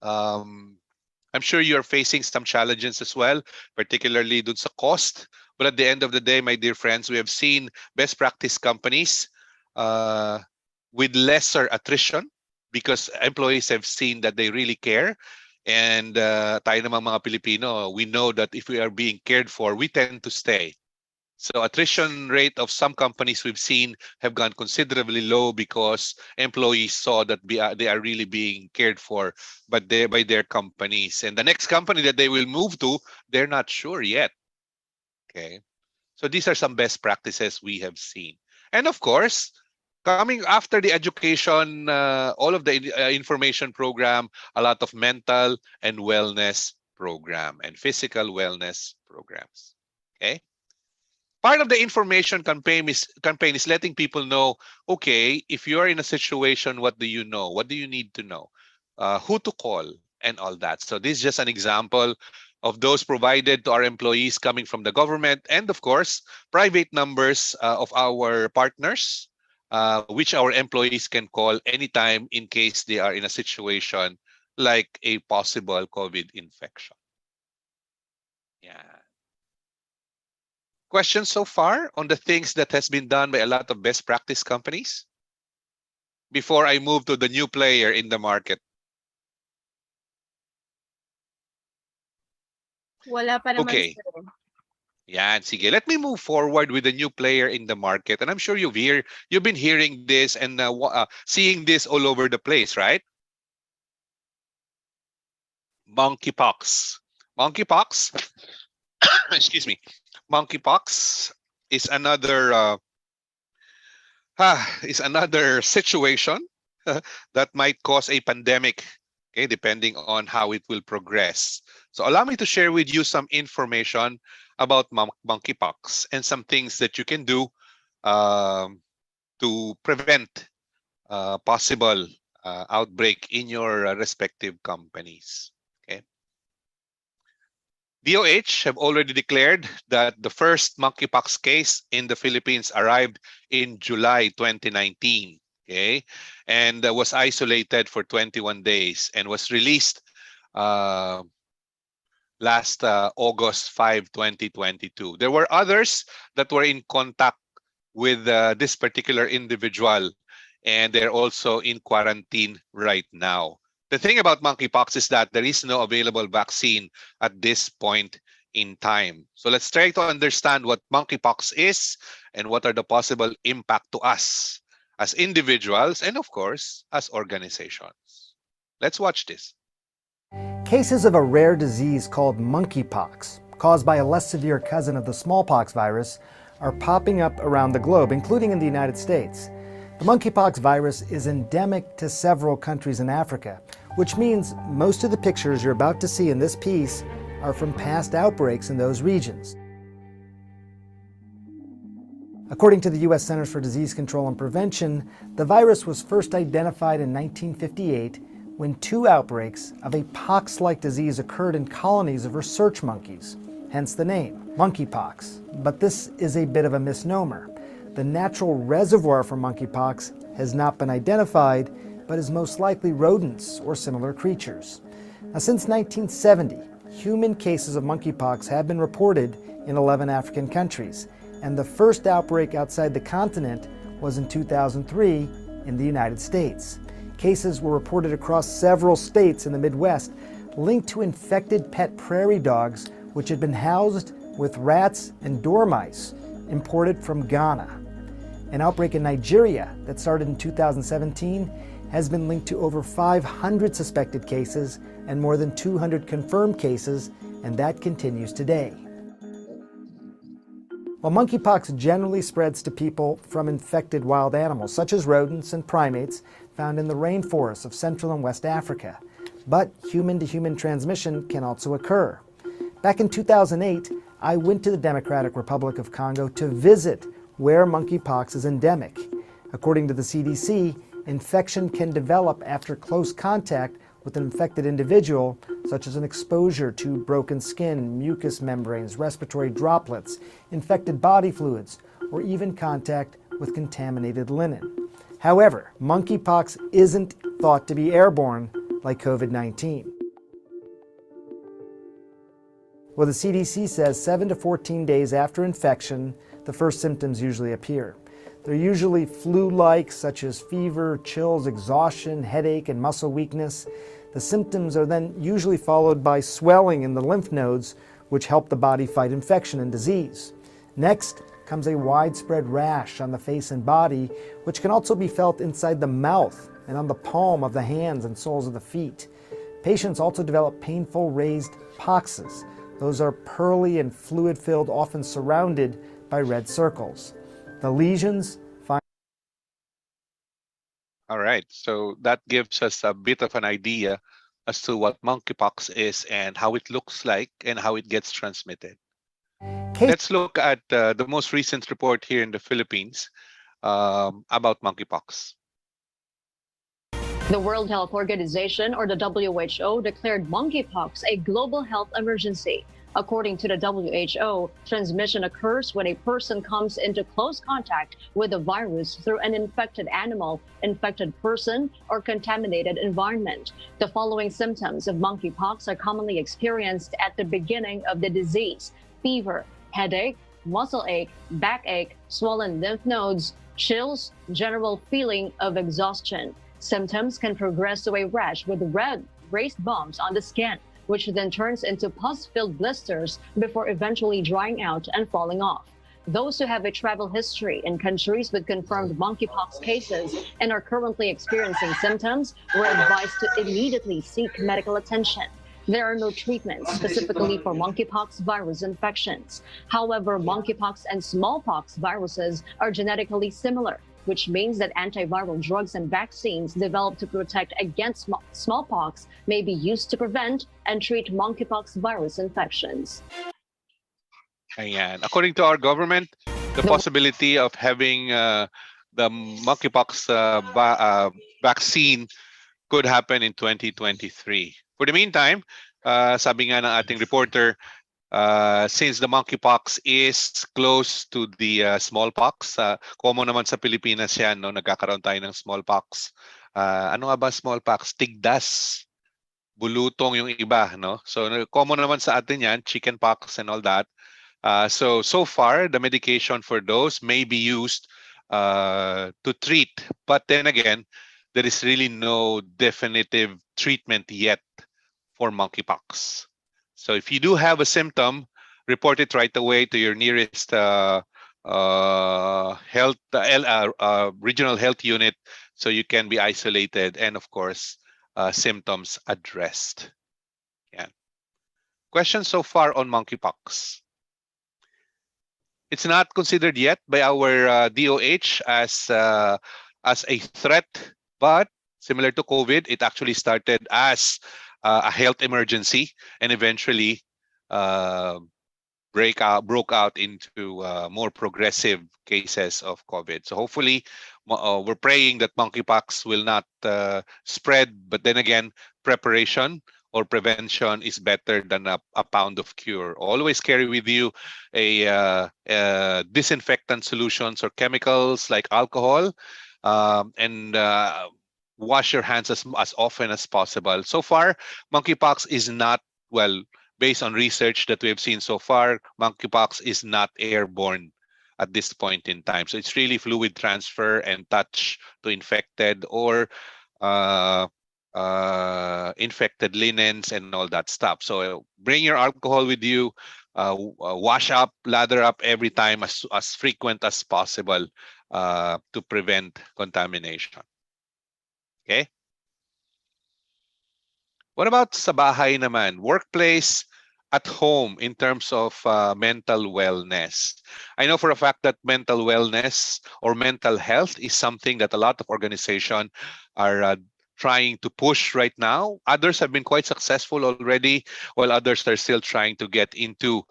I'm sure you're facing some challenges as well, particularly dun sa cost. But at the end of the day, my dear friends, we have seen best practice companies with lesser attrition because employees have seen that they really care. And tayo namang mga Pilipino, we know that if we are being cared for, we tend to stay. So attrition rate of some companies we've seen have gone considerably low because employees saw that they are really being cared for by their companies. And the next company that they will move to, they're not sure yet. Okay. So these are some best practices we have seen. And of course, coming after the education, all of the information program, a lot of mental and wellness program and physical wellness programs. Okay. Part of the information campaign is letting people know, okay, if you're in a situation, what do you know? What do you need to know? Who to call and all that. So this is just an example of those provided to our employees coming from the government and, of course, private numbers of our partners, which our employees can call anytime in case they are in a situation like a possible COVID infection. Yeah. Questions so far on the things that has been done by a lot of best practice companies? Before I move to the new player in the market. Wala pa naman, Okay. sir. Yan, sige. Let me move forward with the new player in the market. And I'm sure you've been hearing this and seeing this all over the place, right? Monkeypox. Monkeypox, excuse me. Monkeypox is another situation that might cause a pandemic, okay, depending on how it will progress. So allow me to share with you some information about monkeypox and some things that you can do to prevent possible outbreak in your respective companies. Okay. DOH have already declared that the first monkeypox case in the Philippines arrived in July 2019. Okay, and was isolated for 21 days and was released last August 5, 2022. There were others that were in contact with this particular individual, and they're also in quarantine right now. The thing about monkeypox is that there is no available vaccine at this point in time. So let's try to understand what monkeypox is and what are the possible impact to us as individuals and, of course, as organizations. Let's watch this. Cases of a rare disease called monkeypox, caused by a less severe cousin of the smallpox virus, are popping up around the globe, including in the United States. The monkeypox virus is endemic to several countries in Africa, which means most of the pictures you're about to see in this piece are from past outbreaks in those regions. According to the U.S. Centers for Disease Control and Prevention, the virus was first identified in 1958 when 2 outbreaks of a pox-like disease occurred in colonies of research monkeys, hence the name, monkeypox. But this is a bit of a misnomer. The natural reservoir for monkeypox has not been identified, but is most likely rodents or similar creatures. Now, since 1970, human cases of monkeypox have been reported in 11 African countries, and the first outbreak outside the continent was in 2003 in the United States. Cases were reported across several states in the Midwest, linked to infected pet prairie dogs which had been housed with rats and dormice imported from Ghana. An outbreak in Nigeria that started in 2017 has been linked to over 500 suspected cases and more than 200 confirmed cases, and that continues today. While monkeypox generally spreads to people from infected wild animals, such as rodents and primates found in the rainforests of Central and West Africa, but human-to-human transmission can also occur. Back in 2008, I went to the Democratic Republic of Congo to visit where monkeypox is endemic. According to the CDC, infection can develop after close contact with an infected individual, such as an exposure to broken skin, mucous membranes, respiratory droplets, infected body fluids, or even contact with contaminated linen. However, monkeypox isn't thought to be airborne like COVID-19. Well, the CDC says 7 to 14 days after infection, the first symptoms usually appear. They're usually flu-like, such as fever, chills, exhaustion, headache, and muscle weakness. The symptoms are then usually followed by swelling in the lymph nodes, which help the body fight infection and disease. Next, comes a widespread rash on the face and body, which can also be felt inside the mouth and on the palm of the hands and soles of the feet. Patients also develop painful raised poxes. Those are pearly and fluid-filled, often surrounded by red circles. The lesions find. All right, so that gives us a bit of an idea as to what monkeypox is and how it looks like and how it gets transmitted. Let's look at the most recent report here in the Philippines about monkeypox. The World Health Organization, or the WHO, declared monkeypox a global health emergency. According to the WHO, transmission occurs when a person comes into close contact with the virus through an infected animal, infected person, or contaminated environment. The following symptoms of monkeypox are commonly experienced at the beginning of the disease: fever, headache, muscle ache, backache, swollen lymph nodes, chills, general feeling of exhaustion. Symptoms can progress to a rash with red, raised bumps on the skin, which then turns into pus-filled blisters before eventually drying out and falling off. Those who have a travel history in countries with confirmed monkeypox cases and are currently experiencing symptoms were advised to immediately seek medical attention. There are no treatments specifically for monkeypox virus infections. However, monkeypox and smallpox viruses are genetically similar, which means that antiviral drugs and vaccines developed to protect against smallpox may be used to prevent and treat monkeypox virus infections. Ayan. According to our government, the possibility of having the monkeypox vaccine could happen in 2023. For the meantime, sabi nga ng ating reporter, since the monkeypox is close to the smallpox, common naman sa Pilipinas yan, no? Nagkakaroon tayo ng smallpox. Ano nga ba smallpox? Tigdas. Bulutong yung iba, no? So common naman sa atin yan, chickenpox and all that. So far, the medication for those may be used to treat. But then again, there is really no definitive treatment yet for monkeypox. So if you do have a symptom, report it right away to your nearest regional health unit so you can be isolated and, of course, symptoms addressed. Yeah. Questions so far on monkeypox? It's not considered yet by our DOH as a threat, but similar to COVID, it actually started as a health emergency and eventually broke out into more progressive cases of COVID. So hopefully, we're praying that monkeypox will not spread. But then again, preparation or prevention is better than a pound of cure. Always carry with you a disinfectant solutions or chemicals like alcohol, and wash your hands as often as possible. So far, monkeypox is not, well, based on research that we have seen so far, monkeypox is not airborne at this point in time. So it's really fluid transfer and touch to infected or infected linens and all that stuff. So bring your alcohol with you, wash up, lather up every time as frequent as possible to prevent contamination. Okay? What about sa bahay naman? Workplace, at home in terms of mental wellness. I know for a fact that mental wellness or mental health is something that a lot of organizations are trying to push right now. Others have been quite successful already, while others are still trying to get into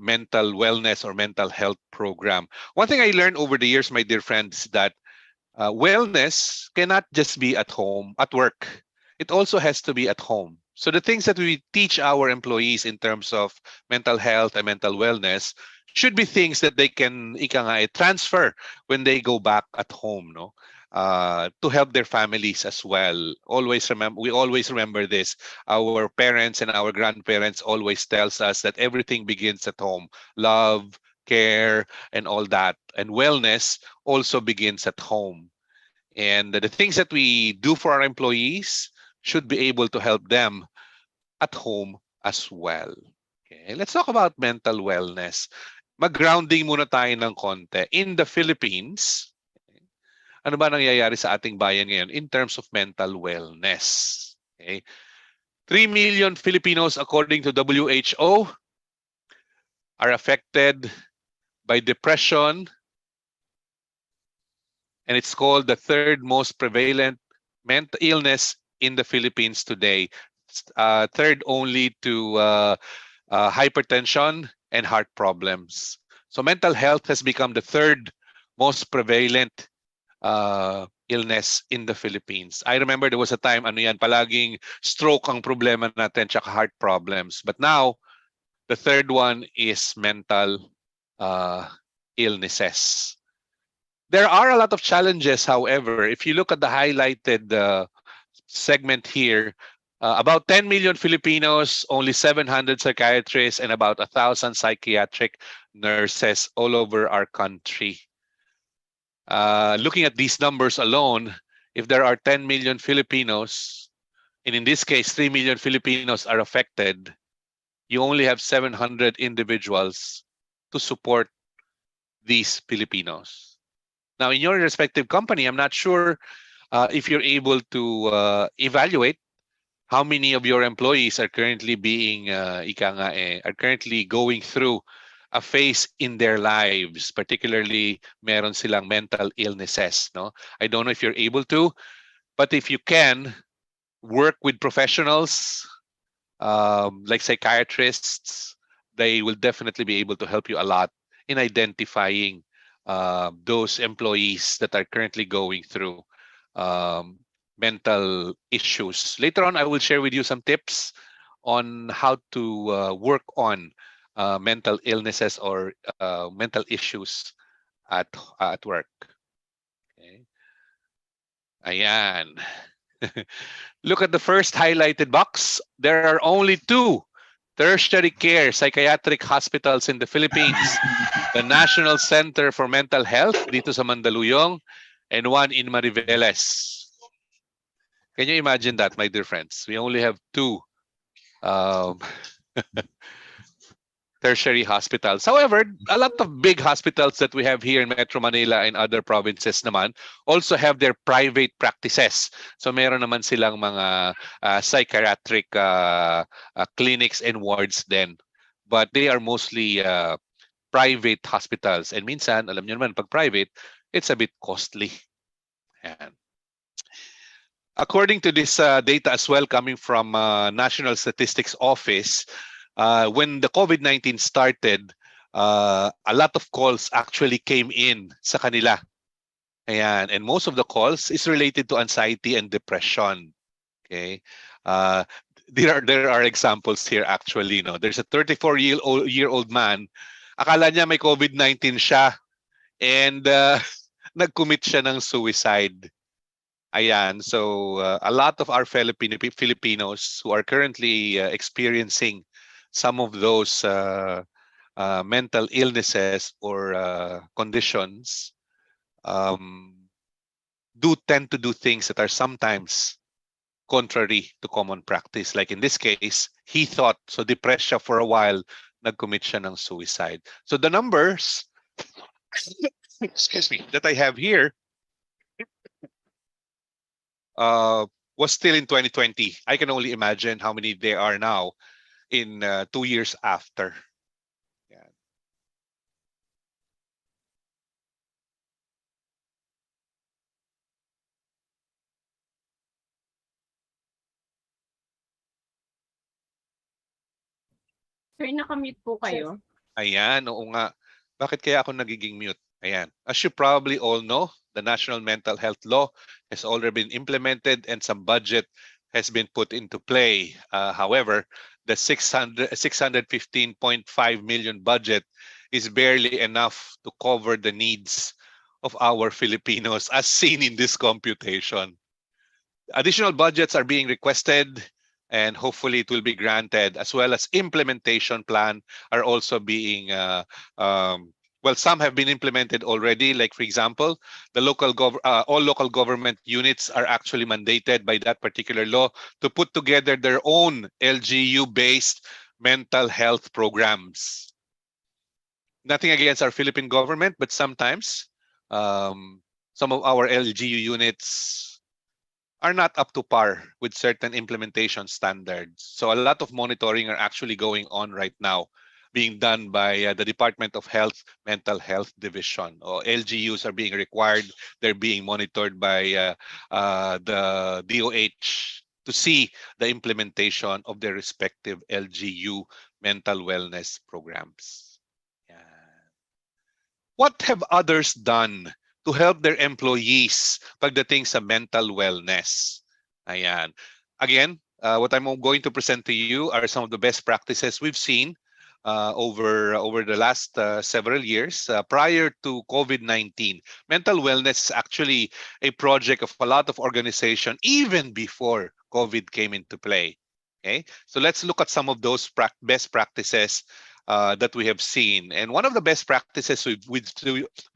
mental wellness or mental health program. One thing I learned over the years, my dear friends, is that wellness cannot just be at home, at work. It also has to be at home. So the things that we teach our employees in terms of mental health and mental wellness should be things that they can transfer when they go back at home, no? To help their families as well. We always remember this. Our parents and our grandparents always tells us that everything begins at home. Love, care, and all that. And wellness also begins at home. And the things that we do for our employees should be able to help them at home as well. Okay, let's talk about mental wellness. mag-grounding muna tayo ng konti. In the Philippines, ano ba nangyayari sa ating bayan ngayon in terms of mental wellness? Okay? 3 million Filipinos, according to WHO, are affected by depression, and it's called the third most prevalent mental illness in the Philippines today. Third only to hypertension and heart problems. So mental health has become the third most prevalent illness in the Philippines. I remember there was a time, palaging stroke ang problema natin, tsaka heart problems. But now, the third one is mental illnesses. There are a lot of challenges, however. If you look at the highlighted segment here, about 10 million Filipinos, only 700 psychiatrists, and about 1,000 psychiatric nurses all over our country. Looking at these numbers alone, if there are 10 million Filipinos, and in this case, 3 million Filipinos are affected, you only have 700 individuals to support these Filipinos. Now, in your respective company, I'm not sure if you're able to evaluate how many of your employees are currently being, are currently going through a phase in their lives, particularly meron silang mental illnesses. No, I don't know if you're able to, but if you can, work with professionals like psychiatrists. They will definitely be able to help you a lot in identifying those employees that are currently going through mental issues. Later on, I will share with you some tips on how to work on mental illnesses or mental issues at work. Okay. Ayan. Look at the first highlighted box. There are only 2 tertiary care psychiatric hospitals in the Philippines. The National Center for Mental Health dito sa Mandaluyong and one in Mariveles. Can you imagine that, my dear friends? We only have 2 tertiary hospitals. However, a lot of big hospitals that we have here in Metro Manila and other provinces naman also have their private practices. So meron naman silang mga psychiatric clinics and wards then. But they are mostly private hospitals. And minsan, alam niyo naman, pag private, it's a bit costly. And according to this data as well coming from National Statistics Office, when the COVID-19 started, a lot of calls actually came in sa kanila. Ayan. And most of the calls is related to anxiety and depression. Okay. There are examples here actually. No? There's a 34-year-old man. Akala niya may COVID-19 siya. And nag-commit siya ng suicide. Ayan. So a lot of our Filipinos who are currently experiencing some of those mental illnesses or conditions do tend to do things that are sometimes contrary to common practice. Like in this case, he thought, so depressed siya for a while, nag-commit siya ng suicide. So the numbers, excuse me, that I have here was still in 2020. I can only imagine how many there are now in 2 years after. Yeah. Sir, nakamute po kayo. Ayan, oo nga. Bakit kaya ako nagiging mute? Ayan. As you probably all know, the National Mental Health Law has already been implemented and some budget has been put into play. However, the 615.5 million budget is barely enough to cover the needs of our Filipinos as seen in this computation. Additional budgets are being requested and hopefully it will be granted, as well as implementation plan are also being well, some have been implemented already. Like, for example, the all local government units are actually mandated by that particular law to put together their own LGU-based mental health programs. Nothing against our Philippine government, but sometimes some of our LGU units are not up to par with certain implementation standards. So a lot of monitoring are actually going on right now, being done by the Department of Health Mental Health Division. Or LGUs are being required. They're being monitored by the DOH to see the implementation of their respective LGU mental wellness programs. Yeah. What have others done to help their employees pagdating sa mental wellness? Ayan. Again, what I'm going to present to you are some of the best practices we've seen over the last several years. Prior to COVID-19, mental wellness is actually a project of a lot of organization even before COVID came into play. Okay, so let's look at some of those best practices that we have seen. And one of the best practices we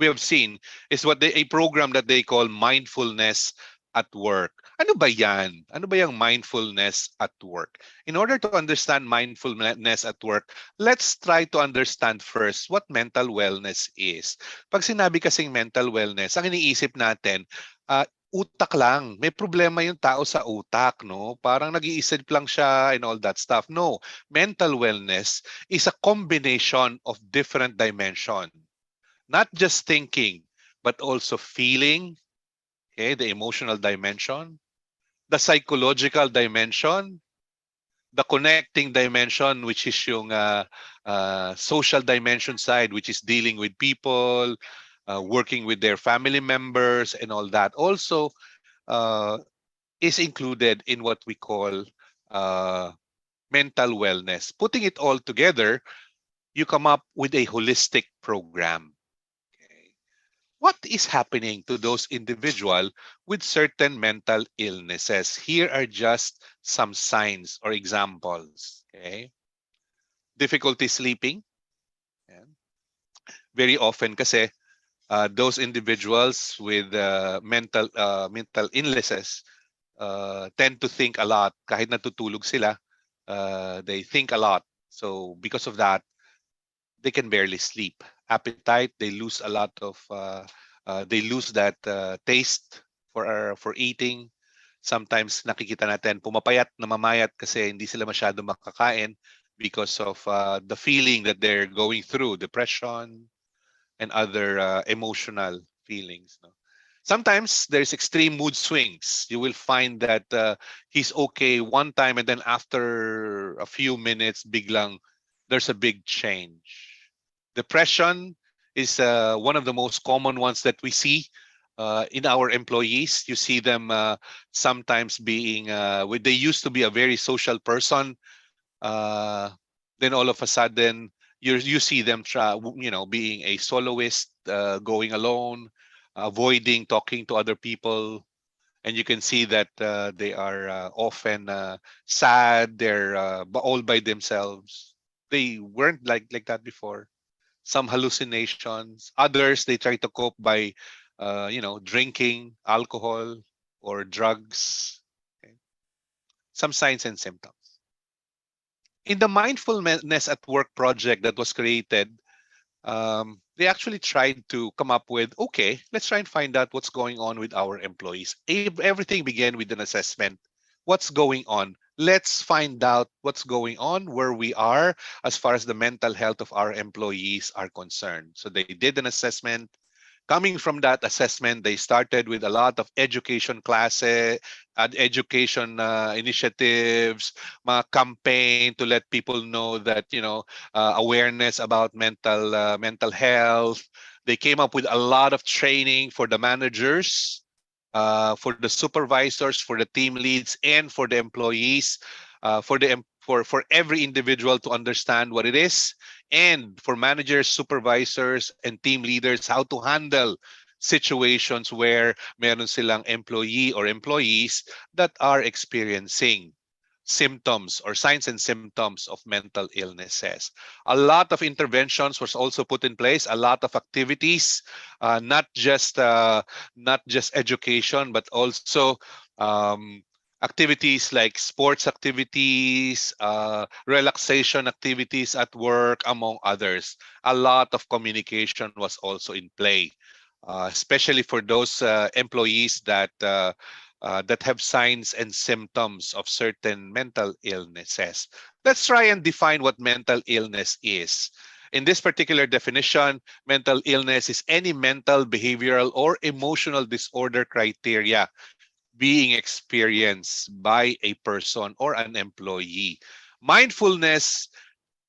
have seen is a program that they call mindfulness at work. Ano ba yan? Ano ba yung mindfulness at work? In order to understand mindfulness at work, let's try to understand first what mental wellness is. Pag sinabi kasing mental wellness, ang iniisip natin, utak lang. May problema yung tao sa utak, no? Parang nag-iisip lang siya and all that stuff. No, mental wellness is a combination of different dimensions. Not just thinking, but also feeling, okay, the emotional dimension, the psychological dimension, the connecting dimension, which is yung social dimension side, which is dealing with people, working with their family members and all that also is included in what we call mental wellness. Putting it all together, you come up with a holistic program. Okay. What is happening to those individuals with certain mental illnesses? Here are just some signs or examples. Okay. Difficulty sleeping. Yan. Very often kasi those individuals with mental illnesses tend to think a lot. Kahit natutulog sila, they think a lot. So because of that, they can barely sleep. Appetite, they lose a lot of, they lose that taste for eating. Sometimes nakikita natin pumapayat, namamayat kasi hindi sila masyado makakain because of the feeling that they're going through, depression, and other emotional feelings. No? Sometimes there's extreme mood swings. You will find that he's okay one time and then after a few minutes, biglang there's a big change. Depression is one of the most common ones that we see in our employees. You see them sometimes being, they used to be a very social person. Then all of a sudden, you see them being a soloist, going alone, avoiding talking to other people, and you can see that they are often sad. They're all by themselves. They weren't like that before. Some hallucinations. Others they try to cope by drinking alcohol or drugs. Okay. Some signs and symptoms. In the mindfulness at work project that was created, they actually tried to come up with, okay, let's try and find out what's going on with our employees. Everything began with an assessment. What's going on? Let's find out what's going on, where we are as far as the mental health of our employees are concerned. So they did an assessment. Coming from that assessment, they started with a lot of education classes, education initiatives, mga campaign to let people know that awareness about mental health. They came up with a lot of training for the managers, for the supervisors, for the team leads, and for the employees, for every individual to understand what it is, and for managers, supervisors, and team leaders how to handle situations where meron silang employee or employees that are experiencing symptoms or signs and symptoms of mental illnesses. A lot of interventions was also put in place, a lot of activities, not just education, but also activities like sports activities, relaxation activities at work, among others. A lot of communication was also in play, especially for those employees that have signs and symptoms of certain mental illnesses. Let's try and define what mental illness is. In this particular definition, mental illness is any mental, behavioral, or emotional disorder criteria being experienced by a person or an employee. Mindfulness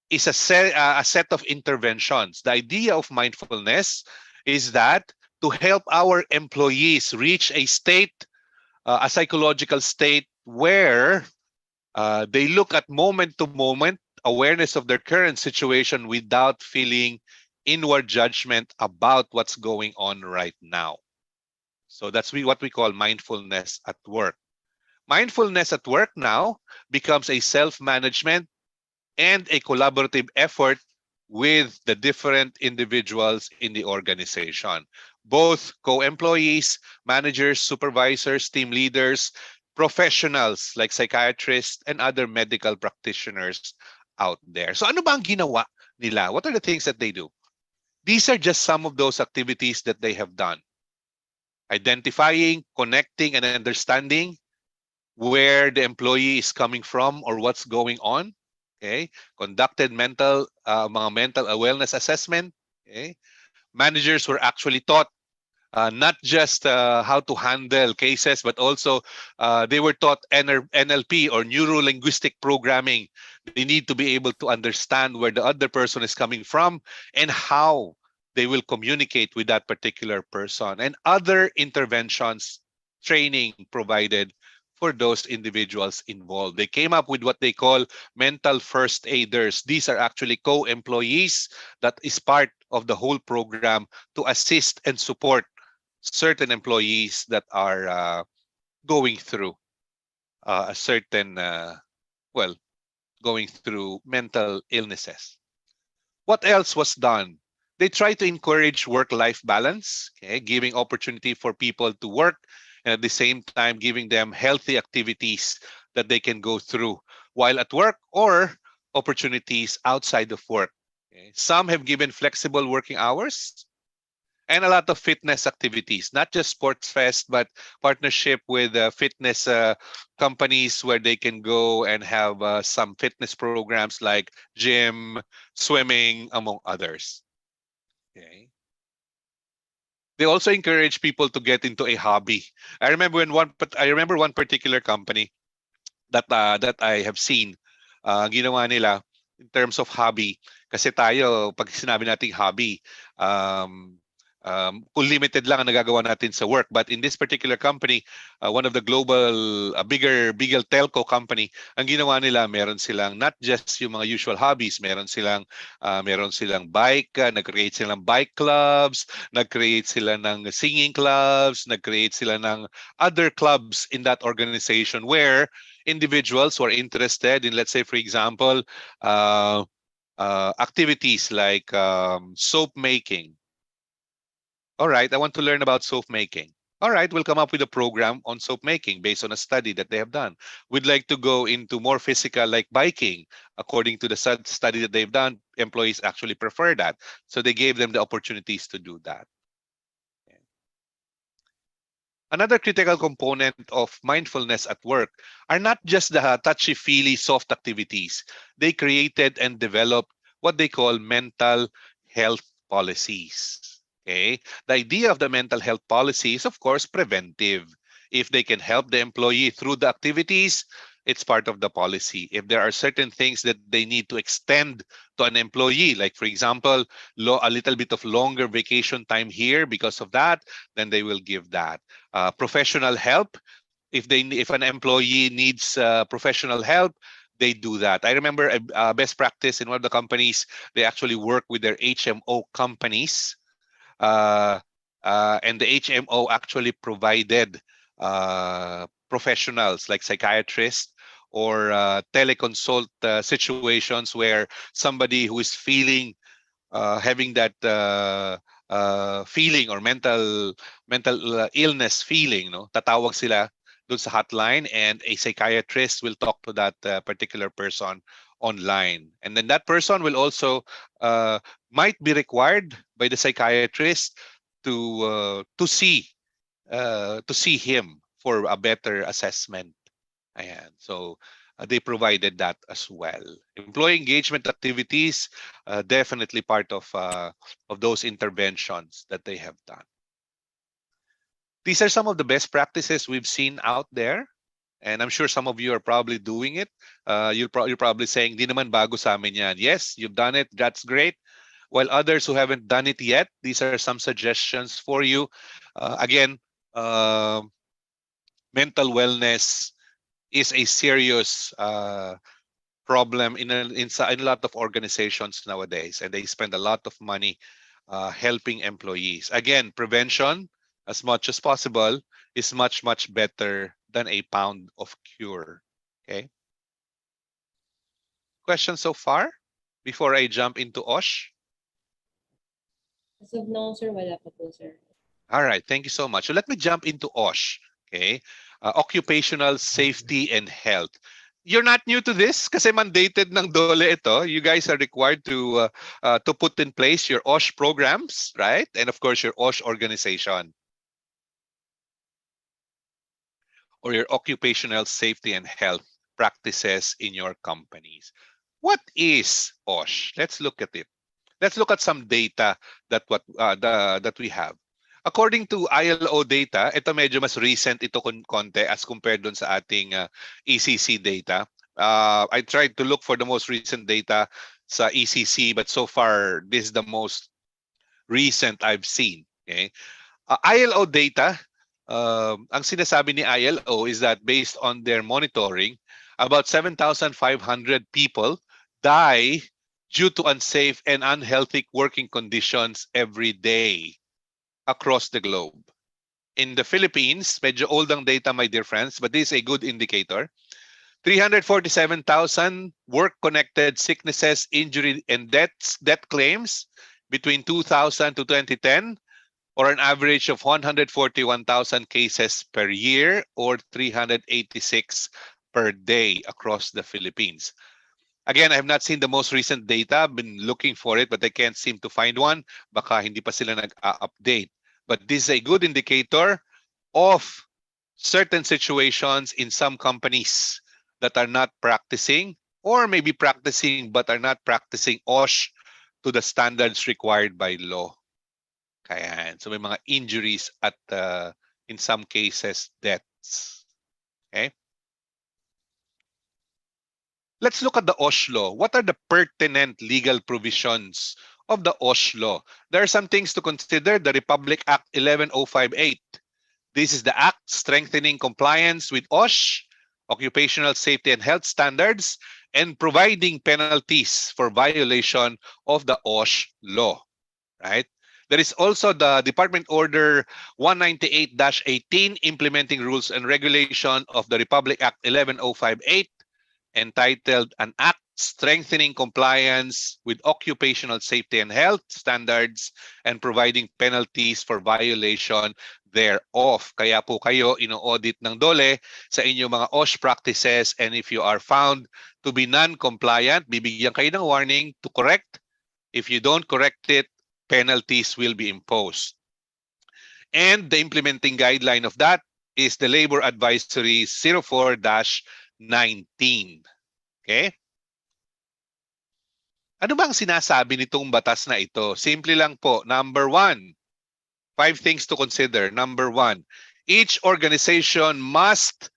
is a set of interventions. The idea of mindfulness is that to help our employees reach a state, a psychological state where they look at moment to moment awareness of their current situation without feeling inward judgment about what's going on right now. So that's what we call mindfulness at work. Mindfulness at work now becomes a self-management and a collaborative effort with the different individuals in the organization. Both co-employees, managers, supervisors, team leaders, professionals like psychiatrists and other medical practitioners out there. So ano ba ang ginawa nila? What are the things that they do? These are just some of those activities that they have done. Identifying, connecting, and understanding where the employee is coming from or what's going on. Okay, conducted mga mental wellness assessment. Okay, managers were actually taught not just how to handle cases, but also they were taught NLP or neuro-linguistic programming. They need to be able to understand where the other person is coming from and how they will communicate with that particular person, and other interventions, training provided for those individuals involved. They came up with what they call mental first aiders. These are actually co-employees that is part of the whole program to assist and support certain employees that are going through a certain, going through mental illnesses. What else was done? They try to encourage work-life balance, okay, giving opportunity for people to work and at the same time giving them healthy activities that they can go through while at work or opportunities outside of work. Okay. Some have given flexible working hours and a lot of fitness activities, not just Sports Fest, but partnership with fitness companies where they can go and have some fitness programs like gym, swimming, among others. Okay. They also encourage people to get into a hobby. I remember one particular company that I have seen. Ginawa nila in terms of hobby. Kasi tayo, pag sinabi nating hobby, kung limited lang ang nagagawa natin sa work. But in this particular company, one of the global, bigger telco company, ang ginawa nila, meron silang not just yung mga usual hobbies, meron silang bike, nag-create silang bike clubs, nag-create sila ng singing clubs, nag-create sila ng other clubs in that organization where individuals who are interested in, let's say, for example, activities like soap making. All right, I want to learn about soap making. All right, we'll come up with a program on soap making based on a study that they have done. We'd like to go into more physical like biking. According to the study that they've done, employees actually prefer that. So they gave them the opportunities to do that. Another critical component of mindfulness at work are not just the touchy-feely soft activities. They created and developed what they call mental health policies. Okay, the idea of the mental health policy is, of course, preventive. If they can help the employee through the activities, it's part of the policy. If there are certain things that they need to extend to an employee, like, for example, a little bit of longer vacation time here because of that, then they will give that. Professional help, if an employee needs professional help, they do that. I remember a best practice in one of the companies, they actually work with their HMO companies. And the HMO actually provided professionals like psychiatrists or teleconsult situations where somebody who is feeling, having that feeling or mental illness feeling, no, tatawag sila doon sa hotline, and a psychiatrist will talk to that particular person online. And then that person will also might be required by the psychiatrist to see him for a better assessment. Ayan. So they provided that as well. Employee engagement activities, definitely part of those interventions that they have done. These are some of the best practices we've seen out there, and I'm sure some of you are probably doing it. You're probably saying, "Di naman bago sa amin yan." Yes, you've done it. That's great. While others who haven't done it yet, these are some suggestions for you. Again, mental wellness is a serious problem in a lot of organizations nowadays, and they spend a lot of money helping employees. Again, prevention, as much as possible, is much, much better than a pound of cure. Okay. Questions so far before I jump into OSH? As of now, sir, wala pa po, sir. All right, thank you so much. So let me jump into OSH. Okay, occupational safety and health. You're not new to this kasi mandated ng DOLE ito. You guys are required to put in place your OSH programs, right? And of course, your OSH organization, or your occupational safety and health practices in your companies. What is OSH? Let's look at it. Let's look at some data that we have. According to ILO data, ito medyo mas recent ito konti as compared dun sa ating ECC data. I tried to look for the most recent data sa ECC, but so far this is the most recent I've seen. Okay, ILO data. Ang sinasabi ni ILO is that based on their monitoring, about 7,500 people die due to unsafe and unhealthy working conditions every day across the globe. In the Philippines, medyo old ang data, my dear friends, but this is a good indicator. 347,000 work-connected sicknesses, injury, and death claims between 2000 to 2010, or an average of 141,000 cases per year, or 386 per day across the Philippines. Again, I have not seen the most recent data. I've been looking for it, but I can't seem to find one. Baka hindi pa sila nag-update. But this is a good indicator of certain situations in some companies that are not practicing, or maybe practicing but are not practicing OSH to the standards required by law. Kaya, so may mga injuries at, in some cases, deaths. Okay? Let's look at the OSH law. What are the pertinent legal provisions of the OSH law? There are some things to consider. The Republic Act 11058. This is the act strengthening compliance with OSH, occupational safety and health standards, and providing penalties for violation of the OSH law. Right? There is also the Department Order 198-18 implementing rules and regulation of the Republic Act 11058, entitled An Act Strengthening Compliance with Occupational Safety and Health Standards and Providing Penalties for Violation thereof. Kaya po kayo ino-audit ng DOLE sa inyong mga OSH practices, and if you are found to be non-compliant, bibigyan kayo ng warning to correct. If you don't correct it, penalties will be imposed. And the implementing guideline of that is the Labor Advisory 04-19. Okay? Ano bang sinasabi nitong batas na ito? Simple lang po. Number 1, 5 things to consider. Number 1, each organization must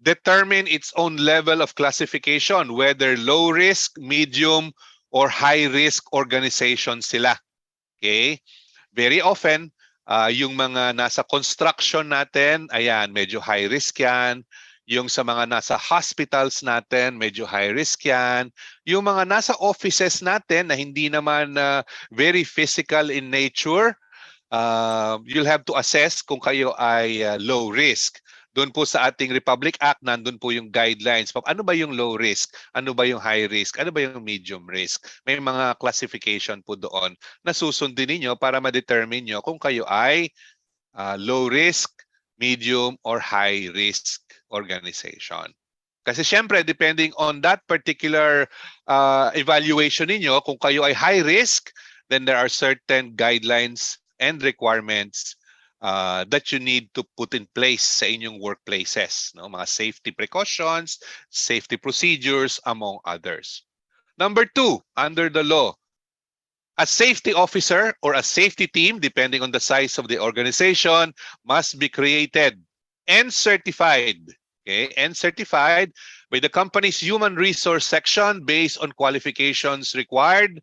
determine its own level of classification, whether low risk, medium, or high risk organization sila. Okay? Very often, yung mga nasa construction natin, ayan, medyo high risk yan. Yung sa mga nasa hospitals natin, medyo high risk yan. Yung mga nasa offices natin na hindi naman very physical in nature, you'll have to assess kung kayo ay low risk. Doon po sa ating Republic Act, nandun po yung guidelines. Ano ba yung low risk? Ano ba yung high risk? Ano ba yung medium risk? May mga classification po doon na susundin ninyo para ma-determine nyo kung kayo ay low risk, medium, or high-risk organization. Kasi syempre, depending on that particular evaluation ninyo, kung kayo ay high risk, then there are certain guidelines and requirements that you need to put in place sa inyong workplaces. No? Mga safety precautions, safety procedures, among others. Number 2, under the law, a safety officer or a safety team, depending on the size of the organization, must be created and certified. Okay, and certified by the company's human resource section based on qualifications required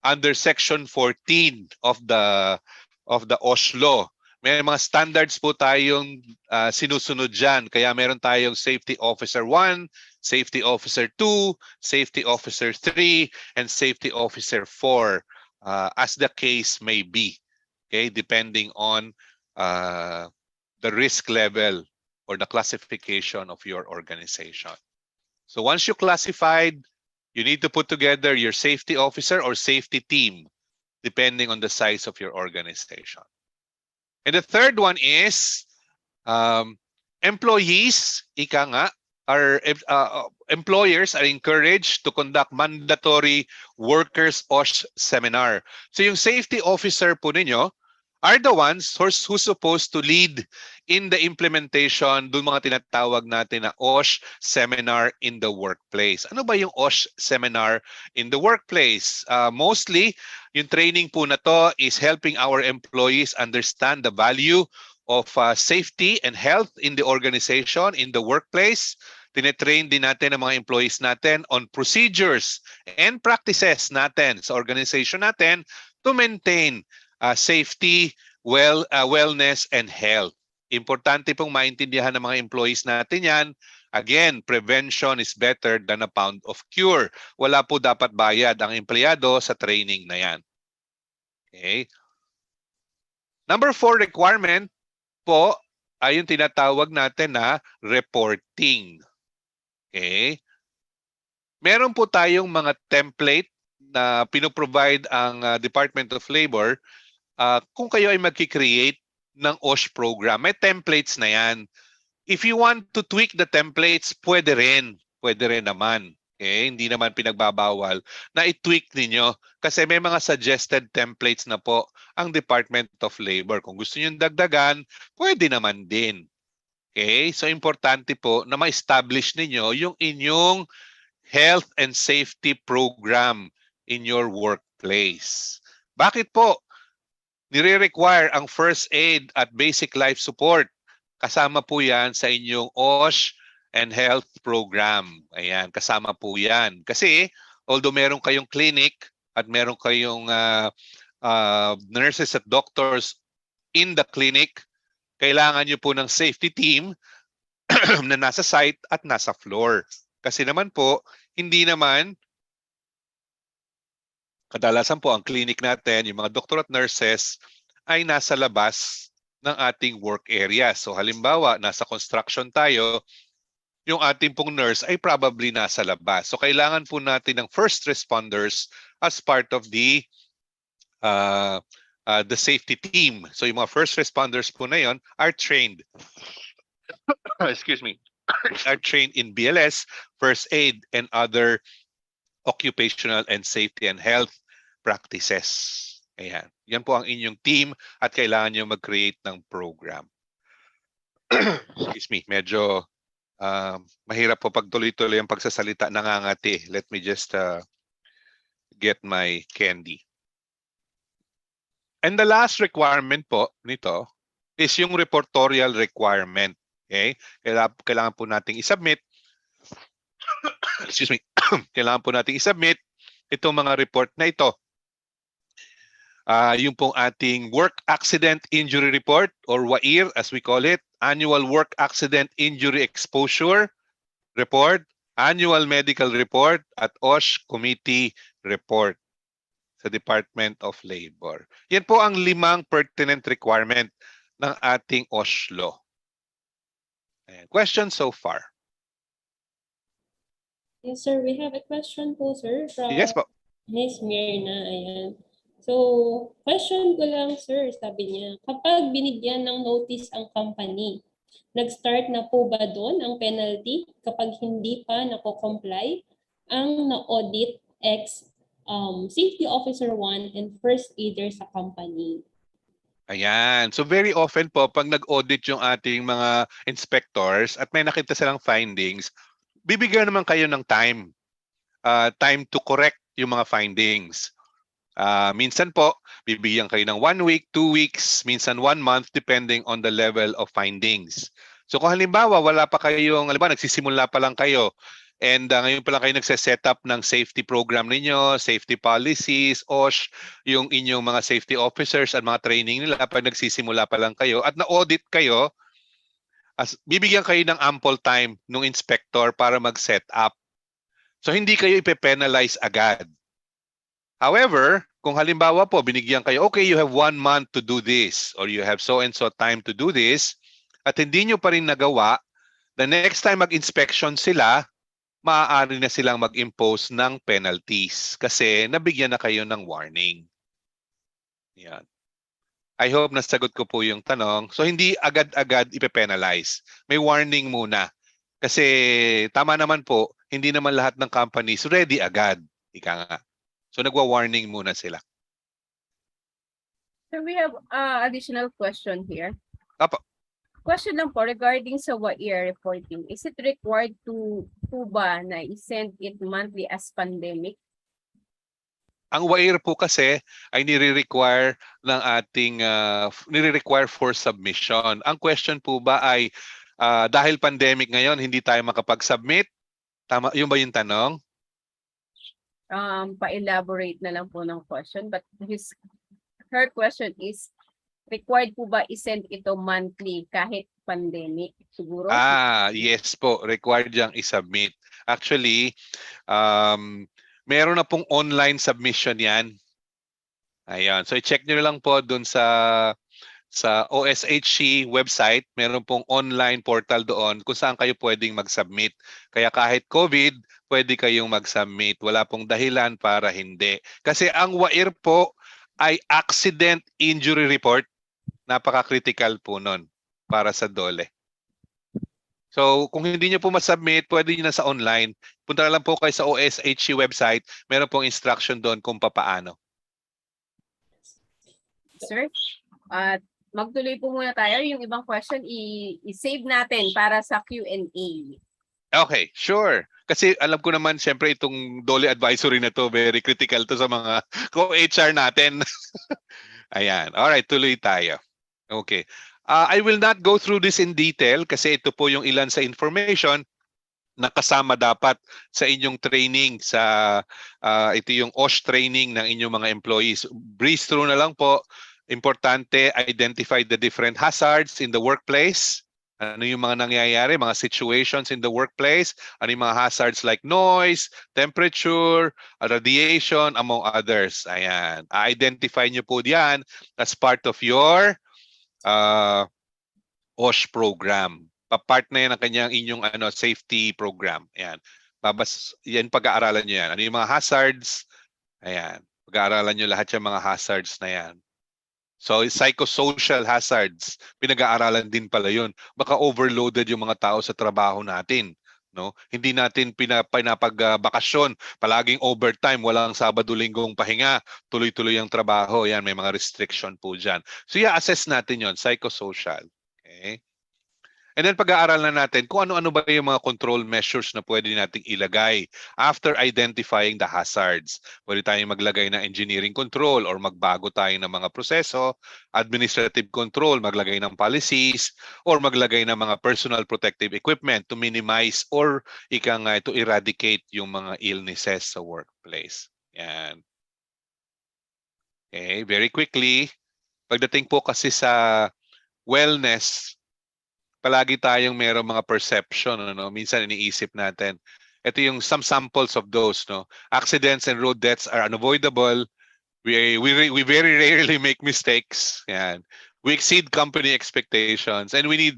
under Section 14 of the OSH law. May mga standards po tayong sinusunod dyan. Kaya meron tayong Safety Officer 1, Safety Officer 2, Safety Officer 3, and Safety Officer 4, as the case may be. Okay, depending on the risk level or the classification of your organization. So once you classified, you need to put together your safety officer or safety team, depending on the size of your organization. And the third one is employees, ika nga, employers are encouraged to conduct mandatory workers OSH seminar. So yung safety officer po ninyo are the ones who's supposed to lead in the implementation dun mga tinatawag natin na OSH seminar in the workplace. Ano ba yung OSH seminar in the workplace? Mostly, yung training po na to is helping our employees understand the value of safety and health in the organization, in the workplace. Tinetrain din natin ang mga employees natin on procedures and practices natin sa organization natin to maintain safety, wellness, and health. Importante pong maintindihan ng mga employees natin yan. Again, prevention is better than a pound of cure. Wala po dapat bayad ang empleyado sa training na yan. Okay. Number 4 requirement po ay yung tinatawag natin na reporting. Okay. Meron po tayong mga template na pinoprovide ang Department of Labor. Kung kayo ay magki-create ng OSH program, may templates na yan. If you want to tweak the templates, pwede rin naman. Okay? Hindi naman pinagbabawal na i-tweak ninyo kasi may mga suggested templates na po ang Department of Labor. Kung gusto niyo dagdagan, pwede naman din. Okay? So importante po na ma-establish ninyo yung inyong health and safety program in your workplace. Bakit po nire-require ang first aid at basic life support? Kasama po yan sa inyong OSH and health program. Ayan, kasama po yan. Kasi although meron kayong clinic at meron kayong nurses at doctors in the clinic, kailangan nyo po ng safety team na nasa site at nasa floor. Kasi naman po, hindi naman kadalasan po ang clinic natin, yung mga doktor at nurses ay nasa labas ng ating work area. So halimbawa, nasa construction tayo, yung ating pong nurse ay probably nasa labas. So kailangan po natin ng first responders as part of the safety team. So yung mga first responders po na yon are trained. Excuse me. Are trained in BLS, first aid, and other occupational and safety and health practices. Ayan. Yan po ang inyong team at kailangan nyo mag-create ng program. Excuse me. Medyo mahirap po pagtuloy-tuloy ang pagsasalita. Nangangati. Let me just get my candy. And the last requirement po nito is yung reportorial requirement. Okay? Kailangan po nating isubmit. Excuse me. Kailangan po nating isubmit itong mga report na ito. Yung pong ating Work Accident Injury Report or WAIR as we call it, Annual Work Accident Injury Exposure Report, Annual Medical Report at OSH Committee Report sa Department of Labor. Yan po ang 5 pertinent requirement ng ating OSH law. Questions so far? Yes, sir. We have a question po, sir, from Yes po. Miss Mirna. Ayan. So, question ko lang, sir, sabi niya, kapag binigyan ng notice ang company Nag-start na po ba doon ang penalty kapag hindi pa nako-comply ang na-audit safety officer 1 and first aider sa company? Ayan. So very often po, pag nag-audit yung ating mga inspectors at may nakita silang findings, bibigyan naman kayo ng time. Time to correct yung mga findings. Minsan po, bibigyan kayo ng 1 week, 2 weeks, minsan 1 month, depending on the level of findings. So kung halimbawa, wala pa kayong, halimbawa, nagsisimula pa lang kayo, and ngayon pa lang kayo nagse-set up ng safety program ninyo, safety policies, OSH, yung inyong mga safety officers at mga training nila pag nagsisimula pa lang kayo, at na-audit kayo, bibigyan kayo ng ample time ng inspector para mag-set up. So hindi kayo ipe-penalize agad. However, kung halimbawa po, binigyan kayo, okay, you have 1 month to do this, or you have so and so time to do this, at hindi nyo pa rin nagawa, the next time mag-inspection sila, maaari na silang mag-impose ng penalties kasi nabigyan na kayo ng warning. Yan. I hope nasagot ko po yung tanong. So hindi agad-agad ipe-penalize. May warning muna. Kasi tama naman po, hindi naman lahat ng companies ready agad. Ika nga. So nagwa-warning muna sila. So we have additional question here. Apo. Question lang po regarding sa WAIR reporting. Is it required to ba na i-send it monthly as pandemic? Ang WAIR po kasi ay nire-require ng ating nire-require for submission. Ang question po ba ay dahil pandemic ngayon hindi tayo makapag-submit? Tama, yun ba yung tanong? Pa-elaborate na lang po ng question, but her question is, required po ba i-send ito monthly kahit pandemic? Siguro? Yes po. Required yang i-submit. Actually, meron na pong online submission yan. Ayan. So i-check nyo lang po dun sa OSHC website. Meron pong online portal doon kung saan kayo pwedeng mag-submit. Kaya kahit COVID, pwede kayong mag-submit. Wala pong dahilan para hindi. Kasi ang WAIR po ay accident injury report. Napaka-critical po nun para sa DOLE. So, kung hindi nyo po masubmit, pwede nyo na sa online. Punta na lang po kayo sa OSHC website. Meron pong instruction doon kung papaano. Sir, at magtuloy po muna tayo. Yung ibang question, i-save natin para sa Q&A. Okay, sure. Kasi alam ko naman, syempre, itong DOLE advisory na to, very critical to sa mga co-HR natin. Ayan. Alright, tuloy tayo. Okay. I will not go through this in detail kasi ito po yung ilan sa information na kasama dapat sa inyong training sa ito yung OSH training ng inyong mga employees. Breeze through na lang po. Importante, identify the different hazards in the workplace. Ano yung mga nangyayari, mga situations in the workplace, ano yung mga hazards like noise, temperature, radiation, among others. Ayan. Identify nyo po diyan as part of your OSH program. Pa-part na yan ang inyong safety program. Ayan. Yan pag-aaralan nyo yan. Ano yung mga hazards? Ayan. Pag-aaralan nyo lahat yung mga hazards na yan. So, psychosocial hazards, pinag-aaralan din pala yun. Baka overloaded yung mga tao sa trabaho natin. No? Hindi natin pinapagbakasyon, palaging overtime, walang Sabado-Linggong pahinga, tuloy-tuloy ang trabaho. Yan, may mga restriction po dyan. So, assess natin yon, psychosocial. Okay? And then pag-aaralan natin kung ano-ano ba yung mga control measures na pwede nating ilagay after identifying the hazards. Pwede tayong maglagay ng engineering control or magbago tayo ng mga proseso, administrative control, maglagay ng policies, or maglagay ng mga personal protective equipment to minimize or to eradicate yung mga illnesses sa workplace. Yan. Okay, very quickly, pagdating po kasi sa wellness, palagi tayong mayroong mga perception, minsan iniisip natin. Ito yung some samples of those, Accidents and road deaths are unavoidable. We very rarely make mistakes. Yan. We exceed company expectations and we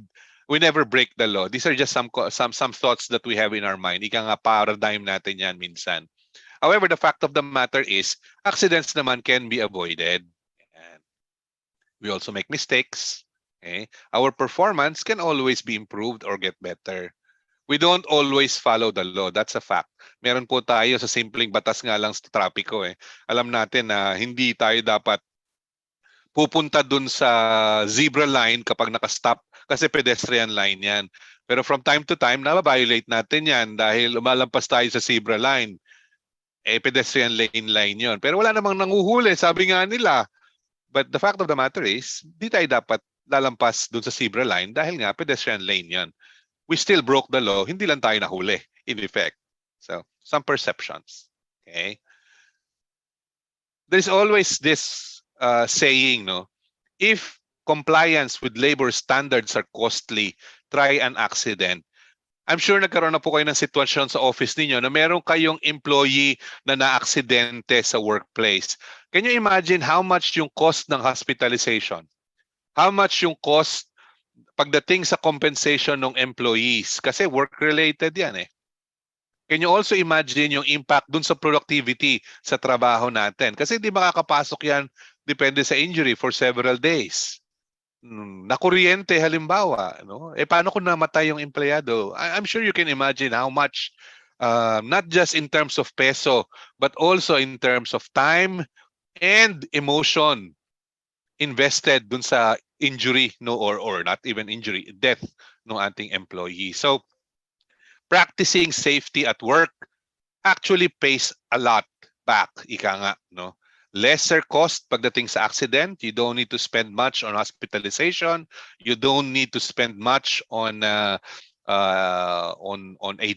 never break the law. These are just some thoughts that we have in our mind. Ika nga paradigm natin yan minsan. However, the fact of the matter is, accidents naman can be avoided. Yan. We also make mistakes. Okay? Our performance can always be improved or get better. We don't always follow the law. That's a fact. Meron po tayo sa simpleng batas nga lang sa trapiko eh. Alam natin na hindi tayo dapat pupunta dun sa zebra line kapag nakastop kasi pedestrian line yan. Pero from time to time, na-violate natin yan dahil lumalampas tayo sa zebra line. Pedestrian line yon. Pero wala namang nanguhuli, sabi nga nila. But the fact of the matter is, di tayo dapat lalampas dun sa zebra line dahil nga pedestrian lane yon. We still broke the law, hindi lang tayo nahuli, in effect. So, some perceptions. Okay? There's always this saying, no? If compliance with labor standards are costly, try an accident. I'm sure nagkaroon na po kayo ng sitwasyon sa office ninyo na meron kayong employee na na-aksidente sa workplace. Can you imagine how much yung cost ng hospitalization? How much yung cost pagdating sa compensation ng employees? Kasi work-related yan eh. Can you also imagine yung impact dun sa productivity sa trabaho natin? Kasi di makakapasok yan, depende sa injury for several days. Nakuryente halimbawa, no? Paano kung namatay yung empleyado? I'm sure you can imagine how much, not just in terms of peso, but also in terms of time and emotion invested dun sa injury, no, or not even injury, death ng ating employee. So, practicing safety at work actually pays a lot back, ika nga, no? Lesser cost pagdating sa accident. You don't need to spend much on hospitalization. You don't need to spend much on a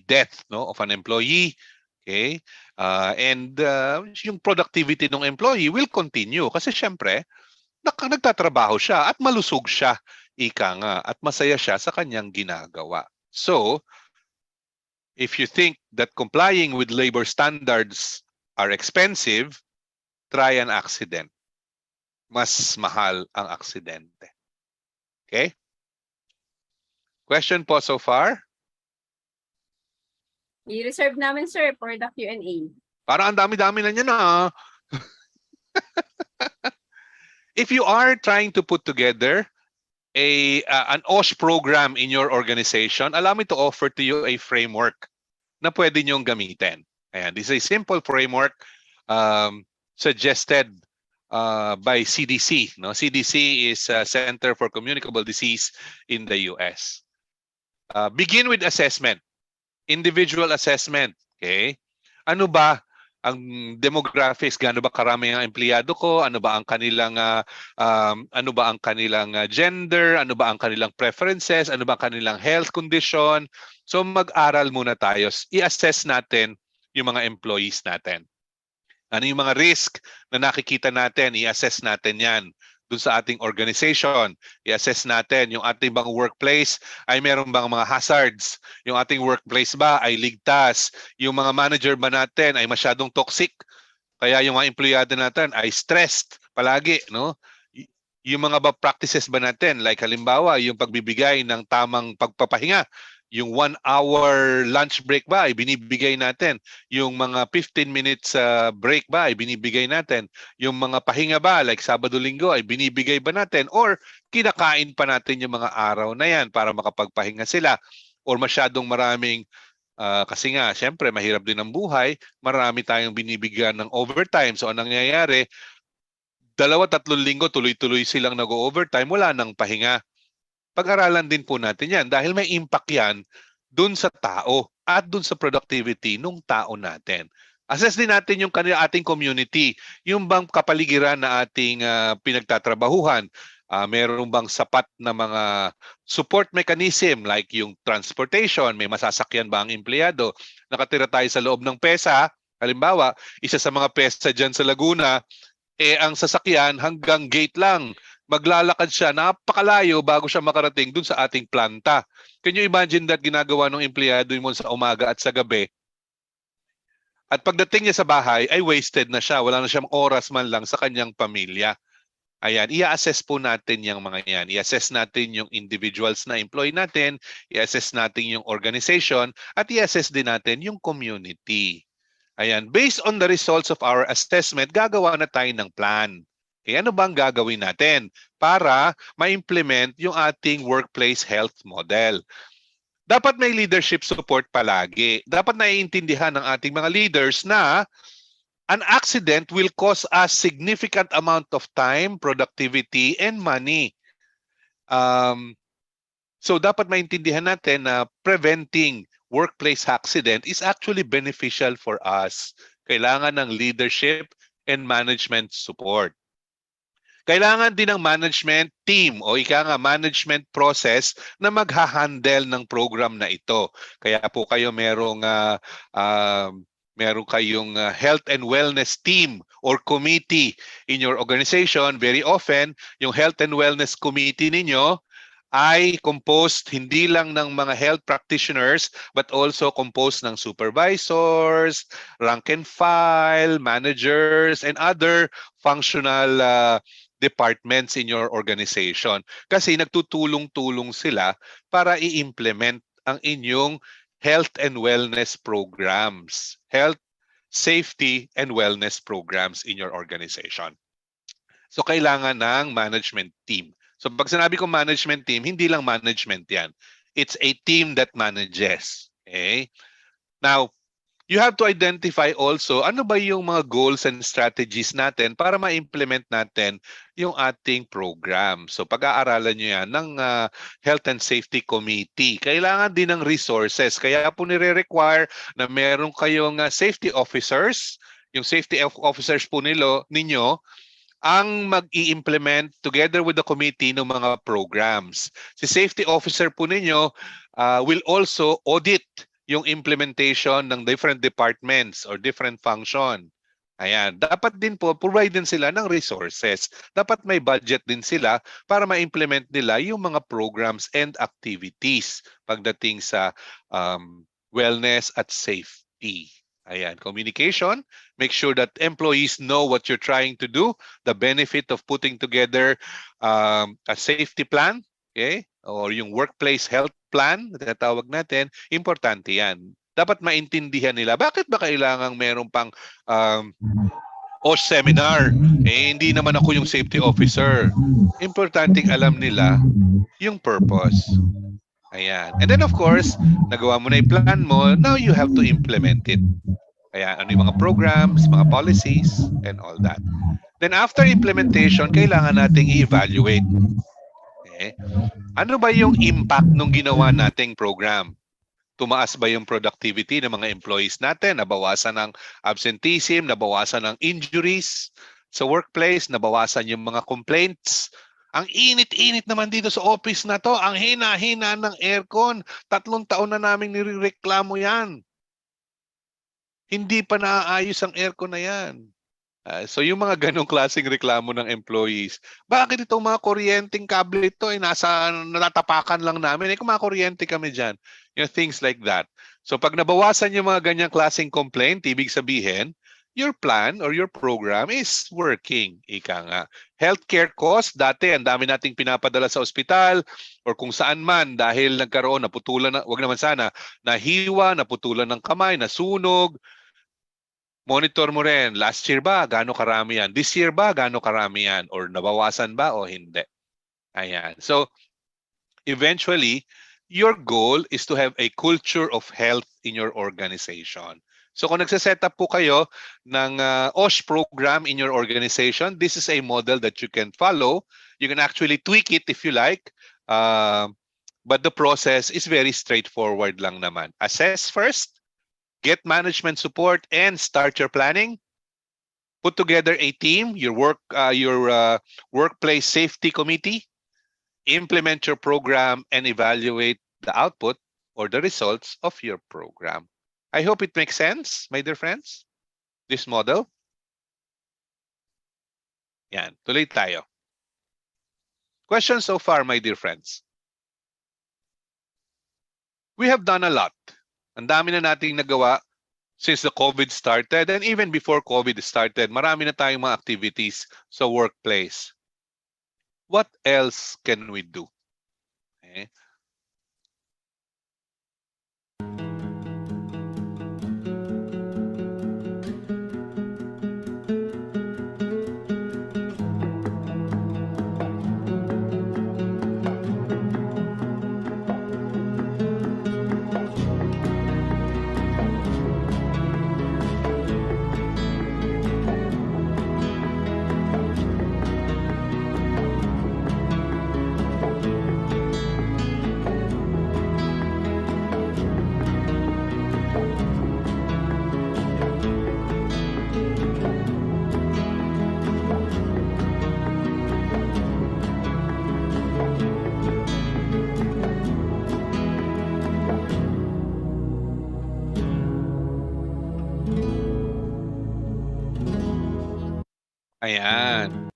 death, no, of an employee. Okay? And yung productivity ng employee will continue kasi syempre nagtatrabaho siya at malusog siya, ika nga, at masaya siya sa kanyang ginagawa. So, if you think that complying with labor standards are expensive, try an accident. Mas mahal ang aksidente. Okay? Question po so far? I-reserve namin, sir, for the Q&A. Parang ang dami-dami na niya na. If you are trying to put together an OSH program in your organization, allow me to offer to you a framework na pwede niyong gamitin. Ayan, this is a simple framework suggested by CDC. No? CDC is Center for Communicable Disease in the US. Begin with assessment. Individual assessment. Okay? Ano ba ang demographics? Gaano ba karami ang empleyado ko? Ano ba ang kanilang gender? Ano ba ang kanilang preferences? Ano ba ang kanilang health condition? So mag-aral muna tayo. I-assess natin yung mga employees natin. Ano yung mga risk na nakikita natin? I-assess natin yan dun sa ating organization. I-assess natin yung ating bang workplace ay meron bang mga hazards. Yung ating workplace ba ay ligtas. Yung mga manager ba natin ay masyadong toxic. Kaya yung mga empleyado natin ay stressed palagi, no? Yung mga practices ba natin, like halimbawa yung pagbibigay ng tamang pagpapahinga. Yung 1-hour lunch break ba ay binibigay natin? Yung mga 15 minutes break ba ay binibigay natin? Yung mga pahinga ba like Sabado-Linggo ay binibigay ba natin? Or kinakain pa natin yung mga araw na yan para makapagpahinga sila? Or masyadong maraming, kasi nga syempre mahirap din ang buhay, marami tayong binibigyan ng overtime. So anong nangyayari? 2-3 linggo tuloy-tuloy silang nag-overtime, wala nang pahinga. Pag-aralan din po natin yan dahil may impact yan dun sa tao at dun sa productivity ng tao natin. Assess din natin yung ating community, yung bang kapaligiran na ating pinagtatrabahuhan. Meron bang sapat na mga support mechanism like yung transportation, may masasakyan ba ang empleyado? Nakatira tayo sa loob ng PESA, halimbawa, isa sa mga PESA dyan sa Laguna, ang sasakyan hanggang gate lang. Maglalakad siya, napakalayo bago siya makarating dun sa ating planta. Can you imagine that ginagawa ng empleyado mo sa umaga at sa gabi? At pagdating niya sa bahay, ay wasted na siya. Wala na siyang oras man lang sa kanyang pamilya. Ayan, i-assess po natin yung mga yan. I-assess natin yung individuals na employee natin, i-assess natin yung organization, at i-assess din natin yung community. Ayan, based on the results of our assessment, gagawa na tayo ng plan. Ano ba ang gagawin natin para ma-implement yung ating workplace health model? Dapat may leadership support palagi. Dapat naiintindihan ng ating mga leaders na an accident will cause us significant amount of time, productivity, and money. So dapat maintindihan natin na preventing workplace accident is actually beneficial for us. Kailangan ng leadership and management support. Kailangan din ng management team o ika nga management process na magha-handle ng program na ito. Kaya po kayo meron kayong health and wellness team or committee in your organization. Very often, yung health and wellness committee ninyo ay composed hindi lang ng mga health practitioners but also composed ng supervisors, rank and file, managers, and other functional departments in your organization. Kasi nagtutulong-tulong sila para i-implement ang inyong health and wellness programs, health, safety, and wellness programs in your organization. So kailangan ng management team. So pag sinabi ko management team, hindi lang management yan. It's a team that manages. Okay? Now, you have to identify also ano ba yung mga goals and strategies natin para ma-implement natin yung ating program. So pag-aaralan nyo yan ng Health and Safety Committee. Kailangan din ng resources. Kaya po nire-require na meron kayong safety officers. Yung safety officers po ninyo ang mag-i-implement together with the committee ng mga programs. Si safety officer po ninyo will also audit yung implementation ng different departments or different function. Ayan. Dapat din po, provide din sila ng resources. Dapat may budget din sila para ma-implement nila yung mga programs and activities pagdating sa wellness at safety. Ayan, communication. Make sure that employees know what you're trying to do, the benefit of putting together a safety plan, okay? Or yung workplace health plan, na tawag natin, importante yan. Dapat maintindihan nila, bakit ba kailangang meron pang OSH seminar? Hindi naman ako yung safety officer. Importanteng alam nila yung purpose. Ayan. And then of course, nagawa mo na yung plan mo, now you have to implement it. Ayan, ano yung mga programs, mga policies, and all that. Then after implementation, kailangan nating i-evaluate. Okay? Ano ba yung impact ng ginawa nating program? Tumaas ba yung productivity ng mga employees natin? Nabawasan ng absenteeism, nabawasan ng injuries sa workplace, nabawasan yung mga complaints. Ang init-init naman dito sa office na to. Ang hina-hina ng aircon. 3 taon na namin nireklamo yan. Hindi pa naaayos ang aircon na yan. So yung mga ganong klaseng reklamo ng employees, bakit itong mga kuryenteng kable ito ay natatapakan lang namin? Kung mga kuryente kami dyan. Things like that. So pag nabawasan yung mga ganyang klaseng complaint, ibig sabihin, your plan or your program is working. Ika nga. Healthcare cost, dati ang dami nating pinapadala sa ospital or kung saan man dahil nagkaroon, naputulan, wag naman sana, nahiwa, naputulan ng kamay, nasunog. Monitor mo rin, last year ba, gaano karami yan? This year ba, gaano karami yan? Or nabawasan ba o hindi? Ayan. So, eventually, your goal is to have a culture of health in your organization. So kung nagsaset up po kayo ng OSH program in your organization, this is a model that you can follow. You can actually tweak it if you like. But the process is very straightforward lang naman. Assess first, get management support, and start your planning. Put together a team, your workplace safety committee. Implement your program and evaluate the output or the results of your program. I hope it makes sense, my dear friends, this model. Yan, tuloy tayo. Questions so far, my dear friends? We have done a lot. Ang dami na nating nagawa since the COVID started and even before COVID started, marami na tayong mga activities sa workplace. What else can we do? Okay. Ayan.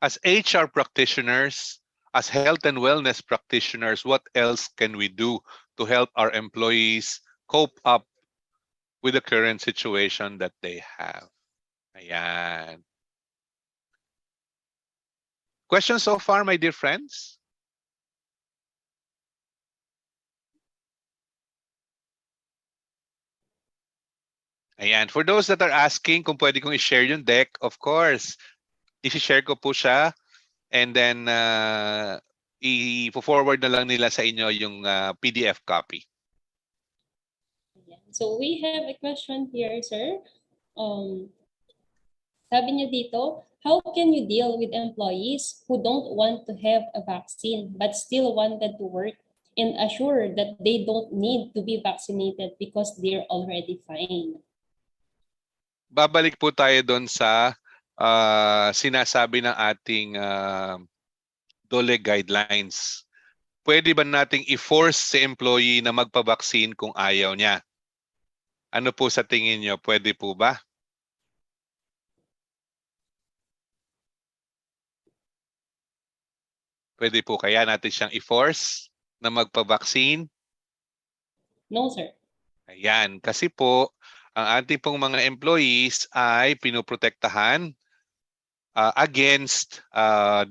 As HR practitioners, as health and wellness practitioners, what else can we do to help our employees cope up with the current situation that they have? Ayan. Questions so far, my dear friends? Ayan. For those that are asking kung pwede kong i-share yung deck, of course, i-share ko po siya and then i-forward na lang nila sa inyo yung PDF copy. Yeah. So we have a question here, sir. Sabi niyo dito, how can you deal with employees who don't want to have a vaccine but still wanted to work and assure that they don't need to be vaccinated because they're already fine? Babalik po tayo doon sa sinasabi ng ating DOLE guidelines. Pwede ba nating i-force si employee na magpa-vaccine kung ayaw niya? Ano po sa tingin niyo? Pwede po ba? Pwede po kaya natin siyang i-force na magpa-vaccine? No, sir. Ayan, kasi po, ang ating pong mga employees ay pinoprotektahan against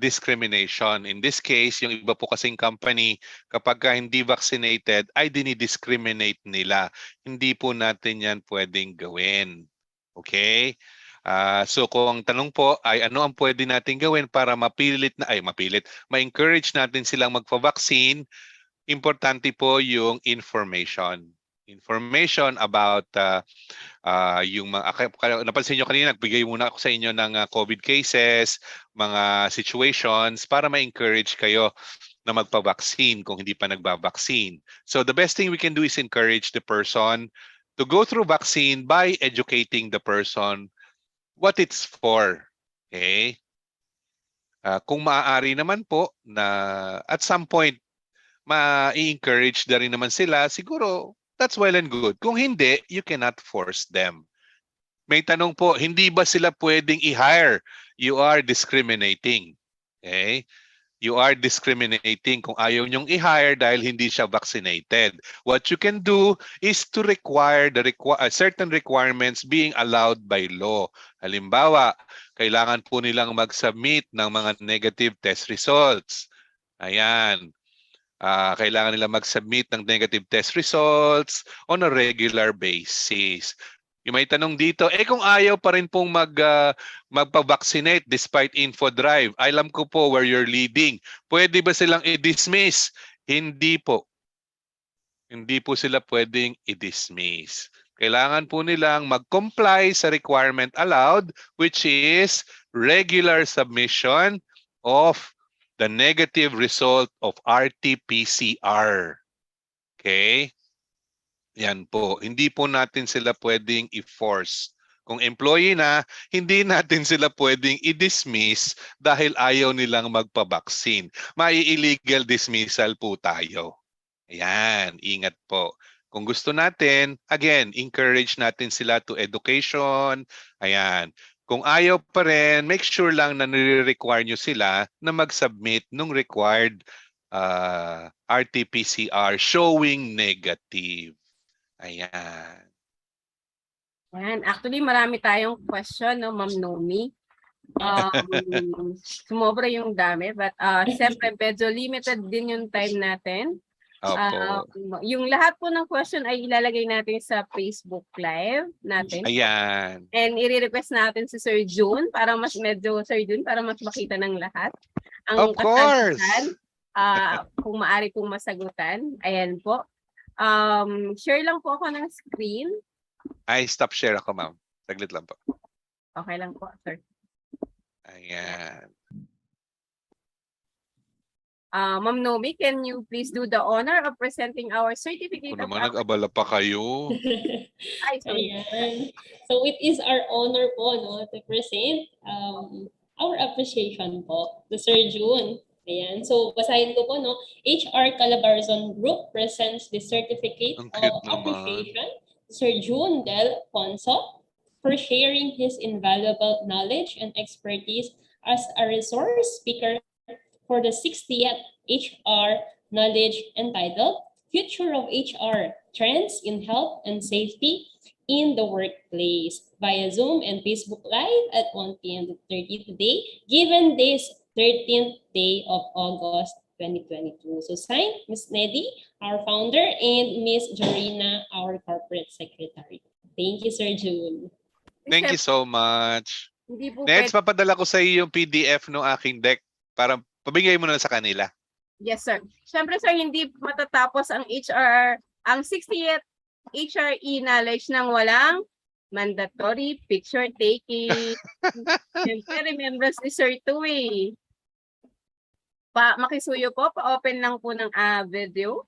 discrimination. In this case, yung iba po kasing company, kapag hindi vaccinated, ay dinidiscriminate nila. Hindi po natin yan pwedeng gawin. Okay? So kung ang tanong po ay ano ang pwede natin gawin para ma-encourage natin silang magpa-vaccine, importante po yung information. Information about yung mga, napansin nyo kanina, nagbigay muna ako sa inyo ng COVID cases, mga situations para ma-encourage kayo na magpa-vaccine kung hindi pa nagba-vaccine. So the best thing we can do is encourage the person to go through vaccine by educating the person what it's for. Okay? Kung maaari naman po na at some point ma-encourage na rin naman sila, siguro that's well and good. Kung hindi, you cannot force them. May tanong po, hindi ba sila pwedeng i-hire? You are discriminating. Okay? You are discriminating kung ayaw nyong i-hire dahil hindi siya vaccinated. What you can do is to require certain requirements being allowed by law. Halimbawa, kailangan po nilang mag-submit ng mga negative test results. Ayan. Kailangan nila mag-submit ng negative test results on a regular basis. Yung may tanong dito, kung ayaw pa rin pong magpa-vaccinate despite info drive, alam ko po where you're leading. Pwede ba silang i-dismiss? Hindi po. Hindi po sila pwedeng i-dismiss. Kailangan po nilang mag-comply sa requirement allowed, which is regular submission of the negative result of RT-PCR. Okay? Yan po. Hindi po natin sila pwedeng i-force. Kung employee na, hindi natin sila pwedeng i-dismiss dahil ayaw nilang magpa-vaccine. Mai-illegal dismissal po tayo. Ayan, ingat po. Kung gusto natin, again, encourage natin sila to education. Ayan. Kung ayaw pa rin, make sure lang na nire-require nyo sila na mag-submit ng required RT-PCR showing negative. Ayan. Ayan. Actually, marami tayong question, no, Ma'am Nomi. Sumobra yung dami, but siyempre, medyo limited din yung time natin. Yung lahat po ng question ay ilalagay natin sa Facebook Live natin. Ayan. And i-request natin si Sir June para mas makita ng lahat. Of course. Kung maaari pong masagutan. Ayan po. Share lang po ako ng screen. Ay, stop share ako, ma'am. Saglit lang po. Okay lang po, sir. Ayan. Ma'am Nomi, can you please do the honor of presenting our certificate? Kung naman nag-abala pa kayo. Ay, sorry. Ayan. So it is our honor po, no, to present our appreciation po to Sir June. Ayan. So basahin ko po, no, HR Calabarzon Group presents the certificate of appreciation to Sir June Del Ponso for sharing his invaluable knowledge and expertise as a resource speaker for the 60th HR Knowledge entitled Future of HR, Trends in Health and Safety in the Workplace via Zoom and Facebook Live at 1 p.m. to 30 today, given this 13th day of August 2022. So signed, Ms. Neddy, our founder, and Ms. Jorina, our corporate secretary. Thank you, Sir June. Thank you so much. Hindi po Neds, pwede. papadala ko sa iyo yung PDF ng aking deck para pabigay mo na sa kanila. Yes, sir. Siyempre, sir, hindi matatapos ang HR, ang 60th HRE knowledge nang walang mandatory picture taking. Siyempre, remembrance ni Sir Tui. Makisuyo po, pa-open lang po ng video.